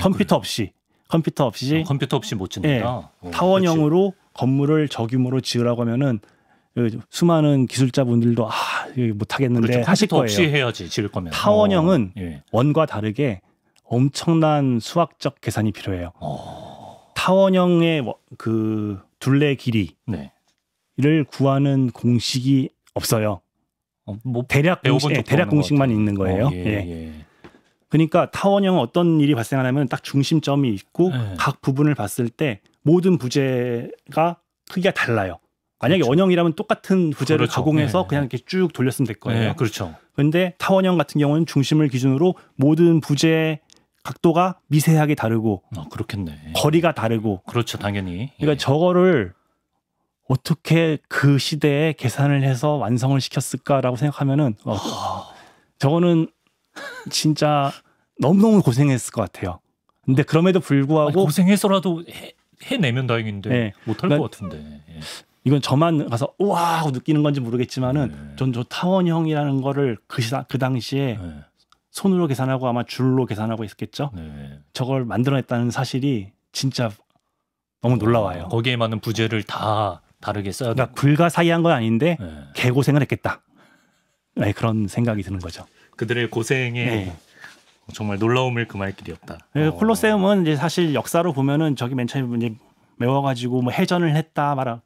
Speaker 2: 컴퓨터 없이 컴퓨터 없이
Speaker 1: 못 짓는다.
Speaker 2: 타원형으로 건물을 저 규모로 지으라고 하면은 수많은 기술자분들도 못 하겠는데
Speaker 1: 그렇죠.
Speaker 2: 하실 거예요.
Speaker 1: 없이 해야지 지을 거면.
Speaker 2: 타원형은 원과 다르게 엄청난 수학적 계산이 필요해요. 타원형의 그 둘레 길이를 구하는 공식이 없어요.
Speaker 1: 뭐
Speaker 2: 대략 공식만 있는 거예요. 그러니까 타원형은 어떤 일이 발생하냐면 딱 중심점이 있고 각 부분을 봤을 때 모든 부재가 크기가 달라요. 만약에 그렇죠. 원형이라면 똑같은 부재를 가공해서 그냥 이렇게 쭉 돌렸으면 될 거예요.
Speaker 1: 그렇죠.
Speaker 2: 그런데 타원형 같은 경우는 중심을 기준으로 모든 부재의 각도가 미세하게 다르고
Speaker 1: 그렇겠네.
Speaker 2: 거리가 다르고
Speaker 1: 그렇죠. 당연히.
Speaker 2: 그러니까 저거를 어떻게 그 시대에 계산을 해서 완성을 시켰을까라고 생각하면은 저거는 진짜 너무너무 고생했을 것 같아요. 근데 그럼에도 불구하고
Speaker 1: 고생해서라도 해내면 다행인데 못할 것 같은데.
Speaker 2: 이건 저만 가서 우와 하고 느끼는 건지 모르겠지만은 전 저 타원형이라는 거를 그 당시에 손으로 계산하고 아마 줄로 계산하고 있었겠죠. 저걸 만들어냈다는 사실이 진짜 너무 놀라워요.
Speaker 1: 거기에 맞는 부재를 다 다르게 써야 돼.
Speaker 2: 그러니까 불가사의한 건 아닌데 개고생을 했겠다. 그런 생각이 드는 거죠.
Speaker 1: 그들의 고생에 정말 놀라움을 금할 길이 없다.
Speaker 2: 콜로세움은 이제 사실 역사로 보면은 저기 맨 처음에 이제 메워가지고 뭐 해전을 했다 말아.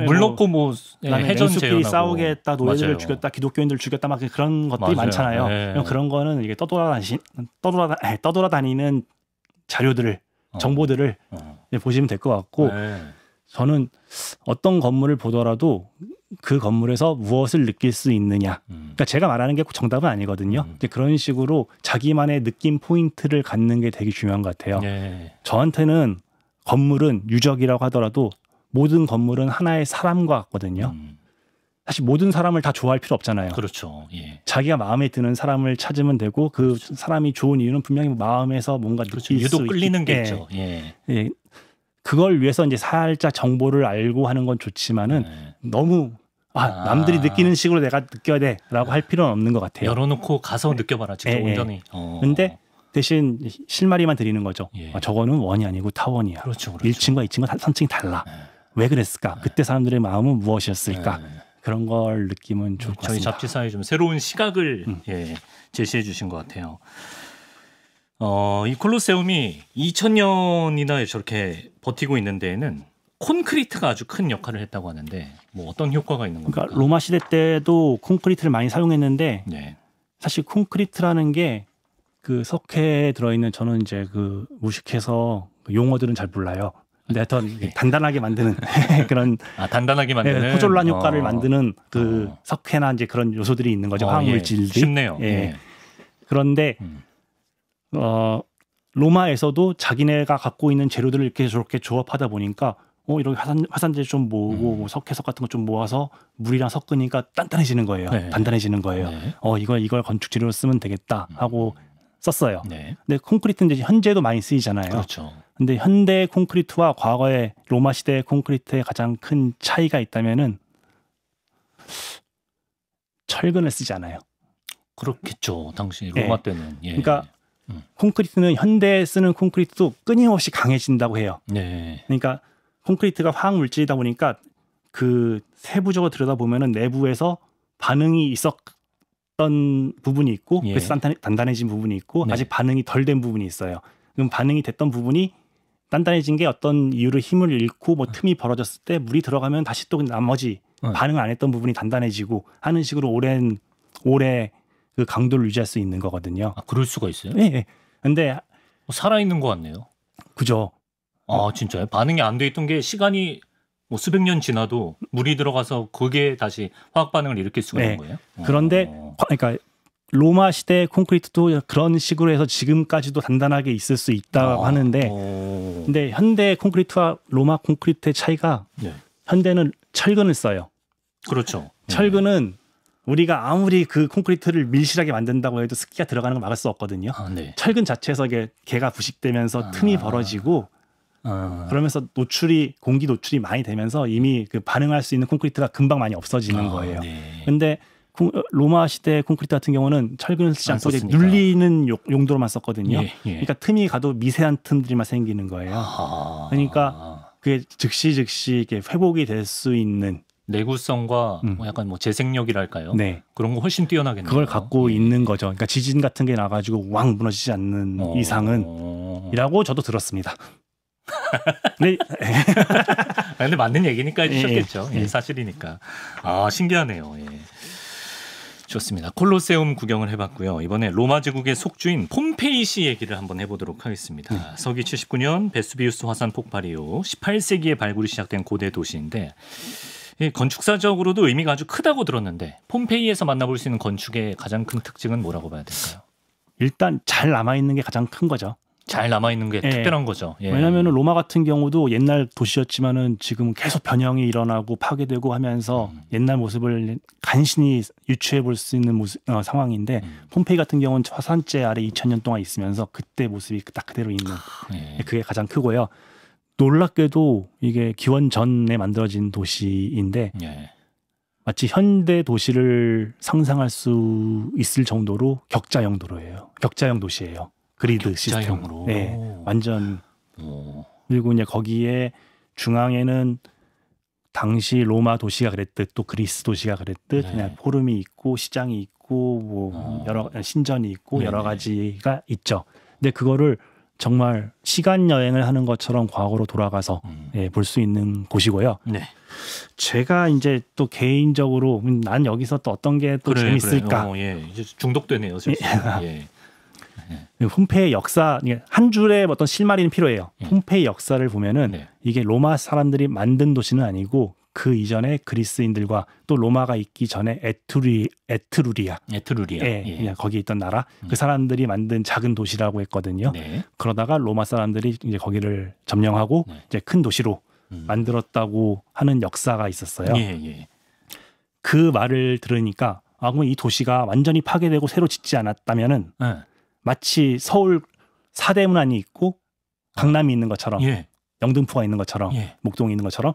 Speaker 1: 물 넣고 뭐 해전
Speaker 2: 재연하고 싸우게 했다, 노예들을 죽였다, 기독교인들 죽였다 막 그런 것들이 많잖아요. 그런 거는 이게 떠돌아다니는 자료들을 정보들을 보시면 될 것 같고 저는 어떤 건물을 보더라도 그 건물에서 무엇을 느낄 수 있느냐. 그러니까 제가 말하는 게 정답은 아니거든요. 그런 식으로 자기만의 느낌 포인트를 갖는 게 되게 중요한 것 같아요. 저한테는 건물은 유적이라고 하더라도 모든 건물은 하나의 사람과 같거든요. 사실 모든 사람을 다 좋아할 필요 없잖아요.
Speaker 1: 그렇죠.
Speaker 2: 자기가 마음에 드는 사람을 찾으면 되고 그 사람이 좋은 이유는 분명히 마음에서 뭔가 느낄 수
Speaker 1: 유독 끌리는 게 있죠.
Speaker 2: 그걸 위해서 이제 살짝 정보를 알고 하는 건 좋지만은 너무 남들이 느끼는 식으로 내가 느껴야 돼라고 할 필요는 없는 것 같아요.
Speaker 1: 열어놓고 가서 느껴봐라. 직접 온전히.
Speaker 2: 근데 대신 실마리만 드리는 거죠. 저거는 원이 아니고 타원이야.
Speaker 1: 그렇죠.
Speaker 2: 1층과 2층과 3층이 달라. 왜 그랬을까? 그때 사람들의 마음은 무엇이었을까? 그런 걸 느끼면 좋을 것 같습니다.
Speaker 1: 저희 잡지사에 좀 새로운 시각을 제시해 주신 것 같아요. 이 콜로세움이 2000년이나 저렇게 버티고 있는 데에는 콘크리트가 아주 큰 역할을 했다고 하는데 뭐 어떤 효과가 있는 겁니까?
Speaker 2: 그러니까 로마 시대 때도 콘크리트를 많이 사용했는데 사실 콘크리트라는 게 그 석회에 들어있는 저는 이제 그 무식해서 용어들은 잘 몰라요. 근데 하여튼 단단하게 만드는 그런
Speaker 1: 단단하게 만드는
Speaker 2: 포졸란 효과를 만드는 그 석회나 이제 그런 요소들이 있는 거죠. 화학물질들이.
Speaker 1: 쉽네요.
Speaker 2: 그런데 로마에서도 자기네가 갖고 있는 재료들을 이렇게 저렇게 조합하다 보니까 이렇게 화산재 좀 모으고 뭐 석회석 같은 거 좀 모아서 물이랑 섞으니까 단단해지는 거예요. 단단해지는 거예요. 이걸 건축 재료로 쓰면 되겠다 하고 썼어요. 근데 콘크리트는 이제 현재도 많이 쓰이잖아요.
Speaker 1: 그렇죠.
Speaker 2: 근데 현대 콘크리트와 과거의 로마 시대 콘크리트의 가장 큰 차이가 있다면은 철근을 쓰지 않아요.
Speaker 1: 그렇겠죠. 당시 로마 때는.
Speaker 2: 그러니까 콘크리트는 현대에 쓰는 콘크리트도 끊임없이 강해진다고 해요. 그러니까 콘크리트가 화학 물질이다 보니까 그 세부적으로 들여다보면은 내부에서 반응이 있었던 부분이 있고 그래서 단단해진 부분이 있고 아직 반응이 덜 된 부분이 있어요. 그럼 반응이 됐던 부분이 단단해진 게 어떤 이유로 힘을 잃고 뭐 틈이 벌어졌을 때 물이 들어가면 다시 또 나머지 반응 안 했던 부분이 단단해지고 하는 식으로 오래 그 강도를 유지할 수 있는 거거든요.
Speaker 1: 그럴 수가 있어요?
Speaker 2: 네. 근데
Speaker 1: 살아있는 것 같네요.
Speaker 2: 그죠.
Speaker 1: 진짜요? 반응이 안 돼 있던 게 시간이 뭐 수백 년 지나도 물이 들어가서 그게 다시 화학 반응을 일으킬 수가 있는 거예요?
Speaker 2: 그런데 그러니까 로마 시대 콘크리트도 그런 식으로 해서 지금까지도 단단하게 있을 수 있다고 하는데 근데 현대 콘크리트와 로마 콘크리트의 차이가 현대는 철근을 써요.
Speaker 1: 그렇죠.
Speaker 2: 철근은 우리가 아무리 그 콘크리트를 밀실하게 만든다고 해도 습기가 들어가는 걸 막을 수 없거든요. 철근 자체에서 걔가 부식되면서 틈이 벌어지고 그러면서 공기 노출이 많이 되면서 이미 그 반응할 수 있는 콘크리트가 금방 많이 없어지는 거예요. 근데 로마 시대 콘크리트 같은 경우는 철근을 쓰지 않고 이제 눌리는 용도로만 썼거든요. 그러니까 틈이 가도 미세한 틈들이만 생기는 거예요. 그러니까 그게 즉시 이게 회복이 될 수 있는
Speaker 1: 내구성과 약간 뭐 재생력이랄까요? 네. 그런 거 훨씬 뛰어나겠네요.
Speaker 2: 그걸 갖고 있는 거죠. 그러니까 지진 같은 게 나가지고 왕 무너지지 않는 이상은 이라고 저도 들었습니다.
Speaker 1: 네. 근데 맞는 얘기니까 해주셨겠죠. 사실이니까. 신기하네요. 좋습니다. 콜로세움 구경을 해봤고요. 이번에 로마 제국의 속주인 폼페이시 얘기를 한번 해보도록 하겠습니다. 서기 79년 베수비우스 화산 폭발 이후 18세기에 발굴이 시작된 고대 도시인데 건축사적으로도 의미가 아주 크다고 들었는데 폼페이에서 만나볼 수 있는 건축의 가장 큰 특징은 뭐라고 봐야 될까요?
Speaker 2: 일단 잘 남아있는 게 가장 큰 거죠.
Speaker 1: 잘 남아있는 게 특별한 거죠.
Speaker 2: 왜냐하면 로마 같은 경우도 옛날 도시였지만은 지금 계속 변형이 일어나고 파괴되고 하면서 옛날 모습을 간신히 유추해 볼 수 있는 상황인데 폼페이 같은 경우는 화산재 아래 2000년 동안 있으면서 그때 모습이 딱 그대로 있는 그게 가장 크고요. 놀랍게도 이게 기원 전에 만들어진 도시인데 마치 현대 도시를 상상할 수 있을 정도로 격자형 도로예요. 격자형 도시예요. 그리드 시스템으로. 완전. 그리고 이제 거기에 중앙에는 당시 로마 도시가 그랬듯 또 그리스 도시가 그랬듯 그냥 포럼이 있고 시장이 있고 뭐 여러 신전이 있고 여러 가지가 있죠. 근데 그거를 정말 시간 여행을 하는 것처럼 과거로 돌아가서 볼 수 있는 곳이고요. 제가 이제 또 개인적으로 난 여기서 또 어떤 게 또 재밌을까?
Speaker 1: 이제 중독되네요.
Speaker 2: 폼페이 역사 한 줄의 어떤 실마리는 필요해요. 폼페이 역사를 보면은 이게 로마 사람들이 만든 도시는 아니고 그 이전에 그리스인들과 또 로마가 있기 전에 에트루리아. 거기에 있던 나라 그 사람들이 만든 작은 도시라고 했거든요. 그러다가 로마 사람들이 이제 거기를 점령하고 이제 큰 도시로 만들었다고 하는 역사가 있었어요. 그 말을 들으니까 그럼 이 도시가 완전히 파괴되고 새로 짓지 않았다면은 마치 서울 사대문안이 있고 강남이 있는 것처럼 영등포가 있는 것처럼 목동이 있는 것처럼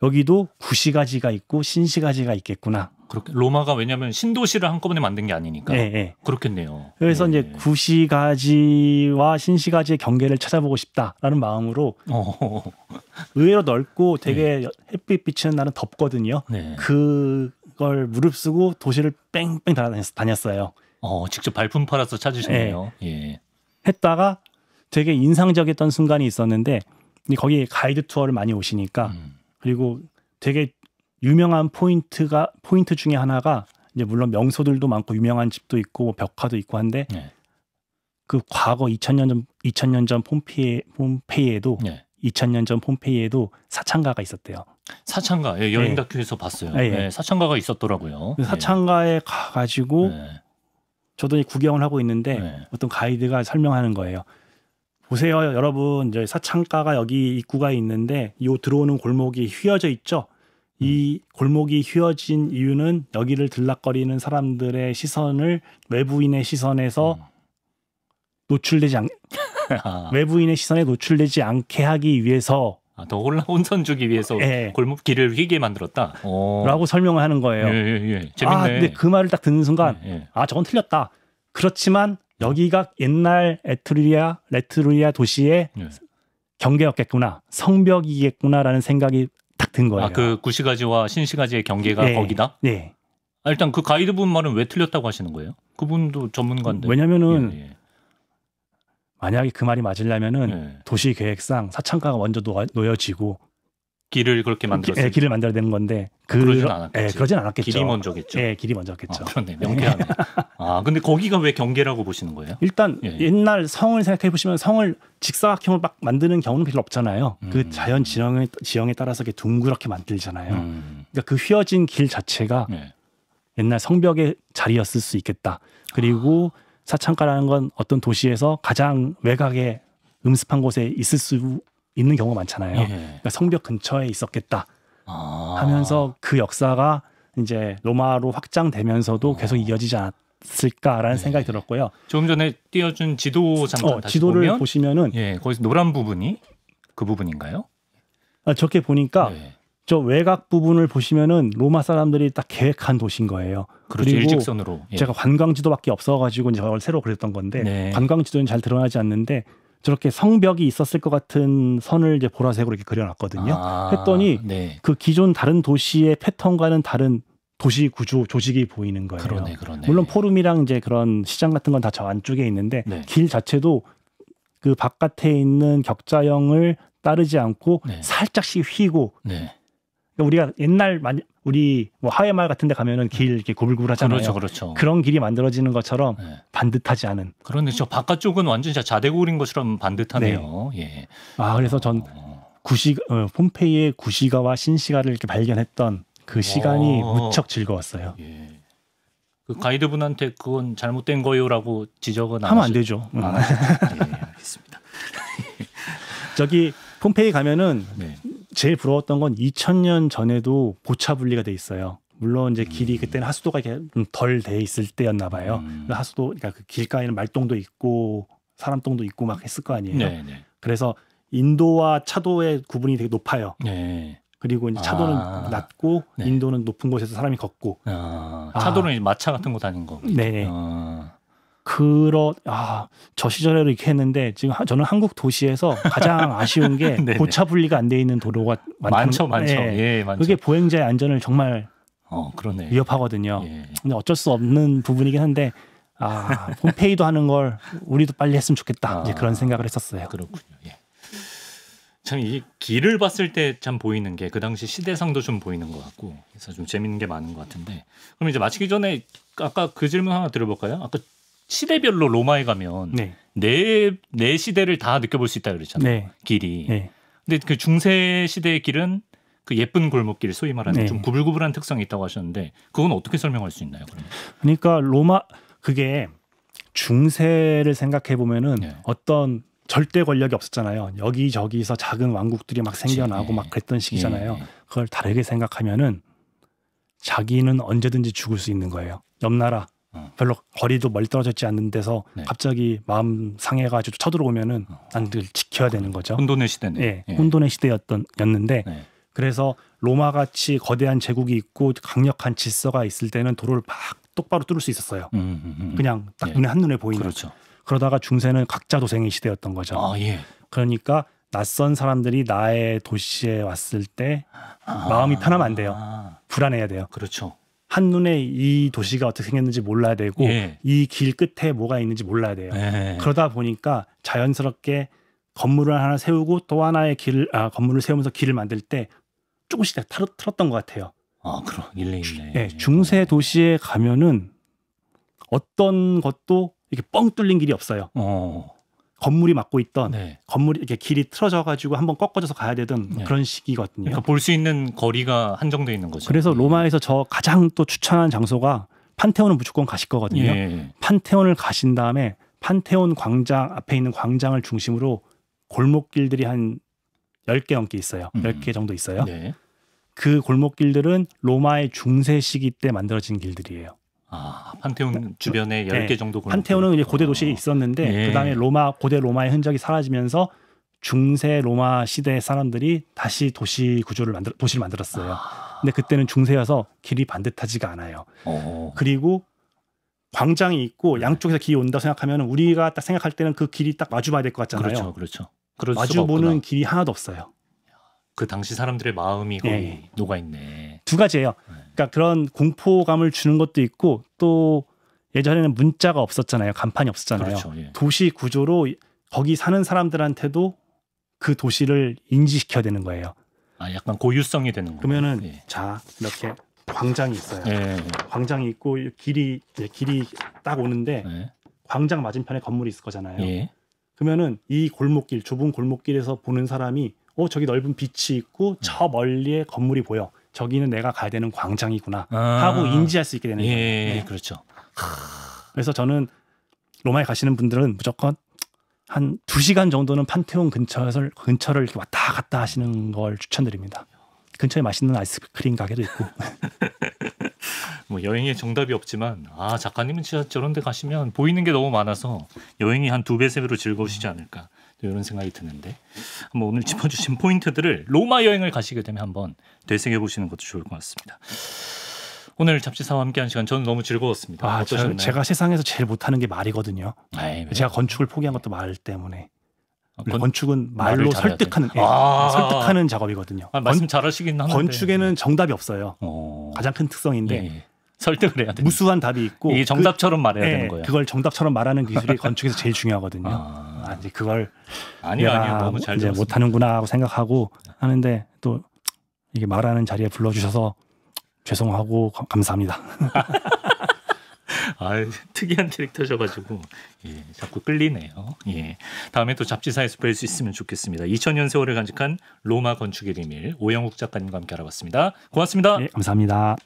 Speaker 2: 여기도 구시가지가 있고 신시가지가 있겠구나.
Speaker 1: 그렇게 로마가 왜냐하면 신도시를 한꺼번에 만든 게 아니니까 그렇겠네요.
Speaker 2: 그래서 이제 구시가지와 신시가지의 경계를 찾아보고 싶다라는 마음으로 의외로 넓고 되게 햇빛 비치는 날은 덥거든요. 그걸 무릅쓰고 도시를 뺑뺑 다녔어요.
Speaker 1: 직접 발품 팔아서 찾으셨네요.
Speaker 2: 했다가 되게 인상적이었던 순간이 있었는데 거기 가이드 투어를 많이 오시니까 그리고 되게 유명한 포인트 중에 하나가 이제 물론 명소들도 많고 유명한 집도 있고 뭐 벽화도 있고 한데 그 과거 2000년 전 폼페이에도 2000년 전 폼페이에도 사창가가 있었대요.
Speaker 1: 사창가 여행 다큐에서 봤어요. 사창가가 있었더라고요.
Speaker 2: 사창가에 가가지고 저도 구경을 하고 있는데 어떤 가이드가 설명하는 거예요. 보세요, 여러분. 이제 사창가가 여기 입구가 있는데 이 들어오는 골목이 휘어져 있죠. 이 골목이 휘어진 이유는 여기를 들락거리는 사람들의 시선을 외부인의 시선에서 외부인의 시선에 노출되지 않게 하기 위해서
Speaker 1: 더 혼선 주기 위해서 골목길을 휘게 만들었다.
Speaker 2: 라고 설명을 하는 거예요.
Speaker 1: 재밌네.
Speaker 2: 근데 그 말을 딱 듣는 순간 저건 틀렸다. 그렇지만 여기가 옛날 레트루리아 도시의 경계였겠구나. 성벽이겠구나라는 생각이 딱 든 거예요.
Speaker 1: 그 구시가지와 신시가지의 경계가 거기다? 일단 그 가이드분 말은 왜 틀렸다고 하시는 거예요? 그분도 전문가인데.
Speaker 2: 왜냐면은 만약에 그 말이 맞으려면은 도시 계획상 사창가가 먼저 놓여지고
Speaker 1: 길을 그렇게 만들었어요.
Speaker 2: 길을 만들어야 되는 건데
Speaker 1: 그러진 않았겠지.
Speaker 2: 그러진 않았겠죠.
Speaker 1: 길이 먼저겠죠.
Speaker 2: 길이 먼저겠죠.
Speaker 1: 그렇네. 명쾌하네. 근데 거기가 왜 경계라고 보시는 거예요?
Speaker 2: 일단 옛날 성을 생각해 보시면 성을 직사각형을 막 만드는 경우는 별로 없잖아요. 그 자연 지형에 따라서 이렇게 둥그렇게 만들잖아요. 그러니까 그 휘어진 길 자체가 옛날 성벽의 자리였을 수 있겠다. 그리고 사창가라는 건 어떤 도시에서 가장 외곽에 음습한 곳에 있을 수 있는 경우가 많잖아요. 그러니까 성벽 근처에 있었겠다 하면서 그 역사가 이제 로마로 확장되면서도 계속 이어지지 않았을까라는 생각이 들었고요.
Speaker 1: 조금 전에 띄워준 지도 잠깐 다시
Speaker 2: 지도를
Speaker 1: 보면
Speaker 2: 보시면은
Speaker 1: 거기서 노란 부분이 그 부분인가요?
Speaker 2: 저렇게 보니까 네. 저 외곽 부분을 보시면은 로마 사람들이 딱 계획한 도시인 거예요.
Speaker 1: 그렇죠. 그리고 일직선으로.
Speaker 2: 예. 제가 관광지도밖에 없어가지고 이제 새로 그렸던 건데 네. 관광지도는 잘 드러나지 않는데 저렇게 성벽이 있었을 것 같은 선을 이제 보라색으로 이렇게 그려놨거든요. 했더니 네. 그 기존 다른 도시의 패턴과는 다른 도시 구조 조직이 보이는 거예요.
Speaker 1: 그러네.
Speaker 2: 물론 포름이랑 이제 그런 시장 같은 건 다 저 안쪽에 있는데 네. 길 자체도 그 바깥에 있는 격자형을 따르지 않고 네. 살짝씩 휘고. 네. 우리가 옛날 우리 뭐 하회마을 같은 데 가면은 길 이렇게 고불고불하잖아요.
Speaker 1: 그렇죠.
Speaker 2: 그런 길이 만들어지는 것처럼 네. 반듯하지 않은.
Speaker 1: 그런데 저 바깥쪽은 완전히 자대고린 것처럼 반듯하네요. 네. 예.
Speaker 2: 그래서 전 폼페이의 구시가와 신시가를 이렇게 발견했던 그 시간이 무척 즐거웠어요.
Speaker 1: 예. 그 가이드분한테 그건 잘못된 거요라고 지적은
Speaker 2: 하면 안 되죠.
Speaker 1: 예, 알겠습니다.
Speaker 2: 저기 폼페이 가면은 네. 제일 부러웠던 건 2000년 전에도 보차 분리가 돼 있어요. 물론 이제 길이 그때는 하수도가 덜 돼 있을 때였나 봐요. 하수도 그러니까 그 길가에는 말똥도 있고 사람똥도 있고 막 했을 거 아니에요.
Speaker 1: 네.
Speaker 2: 그래서 인도와 차도의 구분이 되게 높아요.
Speaker 1: 네.
Speaker 2: 그리고 이제 차도는 낮고 네. 인도는 높은 곳에서 사람이 걷고.
Speaker 1: 차도는 마차 같은 거 다닌 거.
Speaker 2: 네. 저 시절에도 이렇게 했는데 지금 저는 한국 도시에서 가장 아쉬운 게 보차 분리가 안 돼 있는 도로가
Speaker 1: 많죠.
Speaker 2: 네.
Speaker 1: 예, 많죠.
Speaker 2: 그게 보행자의 안전을 정말
Speaker 1: 그러네.
Speaker 2: 위협하거든요.
Speaker 1: 예.
Speaker 2: 근데 어쩔 수 없는 부분이긴 한데 폼페이도 하는 걸 우리도 빨리 했으면 좋겠다. 이제 그런 생각을 했었어요.
Speaker 1: 그렇군요. 예. 참 이 길을 봤을 때 참 보이는 게 그 당시 시대상도 좀 보이는 것 같고 그래서 좀 재밌는 게 많은 것 같은데 그럼 이제 마치기 전에 아까 그 질문 하나 드려볼까요? 아까 시대별로 로마에 가면 네 시대를 다 느껴볼 수 있다 그랬잖아요.
Speaker 2: 네.
Speaker 1: 길이. 네. 근데 그 중세 시대의 길은 그 예쁜 골목길 소위 말하는 좀 구불구불한 특성이 있다고 하셨는데 그건 어떻게 설명할 수 있나요?
Speaker 2: 그러니까 로마 그게 중세를 생각해 보면은 어떤 절대 권력이 없었잖아요. 여기저기서 작은 왕국들이 막 생겨나고 막 그랬던 시기잖아요. 그걸 다르게 생각하면은 자기는 언제든지 죽을 수 있는 거예요. 옆 나라 별로 거리도 멀리 떨어져 있지 않는 데서 갑자기 마음 상해가지고 쳐들어오면은 난 늘 지켜야 되는 거죠.
Speaker 1: 혼돈의 시대네.
Speaker 2: 혼돈의 시대였는데 그래서 로마 같이 거대한 제국이 있고 강력한 질서가 있을 때는 도로를 막 똑바로 뚫을 수 있었어요. 그냥 딱 눈에 한눈에 보이는.
Speaker 1: 그렇죠.
Speaker 2: 그러다가 중세는 각자 도생의 시대였던 거죠. 그러니까 낯선 사람들이 나의 도시에 왔을 때 마음이 편하면 안 돼요. 불안해야 돼요.
Speaker 1: 그렇죠.
Speaker 2: 한눈에 이 도시가 어떻게 생겼는지 몰라야 되고 이 길 끝에 뭐가 있는지 몰라야 돼요. 그러다 보니까 자연스럽게 건물을 하나 세우고 또 하나의 건물을 세우면서 길을 만들 때 조금씩 틀었던 것 같아요.
Speaker 1: 그럼 일리 있네.
Speaker 2: 네, 중세 도시에 가면은 어떤 것도 이렇게 뻥 뚫린 길이 없어요. 건물이 막고 있던 건물이 이렇게 길이 틀어져 가지고 한번 꺾어져서 가야 되던 그런 시기거든요.
Speaker 1: 그러니까 볼 수 있는 거리가 한정돼 있는 거죠.
Speaker 2: 그래서 로마에서 저 가장 또 추천한 장소가 판테온은 무조건 가실 거거든요. 판테온을 가신 다음에 판테온 광장 앞에 있는 광장을 중심으로 골목길들이 한 10개 넘게 있어요. 10개 정도 있어요. 그 골목길들은 로마의 중세 시기 때 만들어진 길들이에요.
Speaker 1: 판테온 주변에 10개 정도 골목길.
Speaker 2: 판테온은 이제 고대 도시에 있었는데 그다음에 고대 로마의 흔적이 사라지면서 중세 로마 시대 사람들이 다시 도시를 만들었어요. 근데 그때는 중세여서 길이 반듯하지가 않아요. 그리고 광장이 있고 양쪽에서 길이 온다고 생각하면 우리가 딱 생각할 때는 그 길이 딱 마주 봐야 될 것 같잖아요.
Speaker 1: 그렇죠.
Speaker 2: 마주 보는 길이 하나도 없어요.
Speaker 1: 그 당시 사람들의 마음이 거의 녹아있네.
Speaker 2: 두 가지예요. 그러니까 그런 공포감을 주는 것도 있고 또 예전에는 문자가 없었잖아요. 간판이 없었잖아요.
Speaker 1: 그렇죠,
Speaker 2: 도시 구조로 거기 사는 사람들한테도 그 도시를 인지시켜야 되는 거예요.
Speaker 1: 약간 고유성이 되는 거예요.
Speaker 2: 그러면은 자 이렇게 광장이 있어요. 광장이 있고 길이 딱 오는데 광장 맞은편에 건물이 있을 거잖아요. 그러면은 이 골목길 좁은 골목길에서 보는 사람이 저기 넓은 빛이 있고 저 멀리에 건물이 보여. 저기는 내가 가야 되는 광장이구나 하고 인지할 수 있게 되는 거예요.
Speaker 1: 그렇죠.
Speaker 2: 그래서 저는 로마에 가시는 분들은 무조건 한 2시간 정도는 판테온 근처를 이렇게 왔다 갔다 하시는 걸 추천드립니다. 근처에 맛있는 아이스크림 가게도 있고.
Speaker 1: 뭐 여행에 정답이 없지만 작가님은 진짜 저런 데 가시면 보이는 게 너무 많아서 여행이 한 2배, 3배로 즐거우시지 않을까. 이런 생각이 드는데 한번 오늘 짚어주신 포인트들을 로마 여행을 가시게 되면 한번 되새겨 보시는 것도 좋을 것 같습니다. 오늘 잡지사와 함께한 시간 저는 너무 즐거웠습니다. 어떠셨나요?
Speaker 2: 제가 세상에서 제일 못하는 게 말이거든요. 제가 건축을 포기한 것도 말 때문에. 건축은 말로 설득하는 설득하는 작업이거든요.
Speaker 1: 말씀 잘하시긴 하는데
Speaker 2: 건축에는 정답이 없어요. 가장 큰 특성인데
Speaker 1: 설득을 해야 돼.
Speaker 2: 무수한 답이 있고
Speaker 1: 이 정답처럼 말해야 되는 거예요.
Speaker 2: 그걸 정답처럼 말하는 기술이 건축에서 제일 중요하거든요. 이제 그걸
Speaker 1: 아니요 너무 잘
Speaker 2: 이제 못하는구나 하고 생각하고 하는데 또 이게 말하는 자리에 불러주셔서 죄송하고 감사합니다.
Speaker 1: 특이한 캐릭터셔가지고 자꾸 끌리네요. 다음에 또 잡지사에서 뵐 수 있으면 좋겠습니다. 2000년 세월을 간직한 로마 건축의 비밀 오영욱 작가님과 함께 알아봤습니다. 고맙습니다.
Speaker 2: 감사합니다.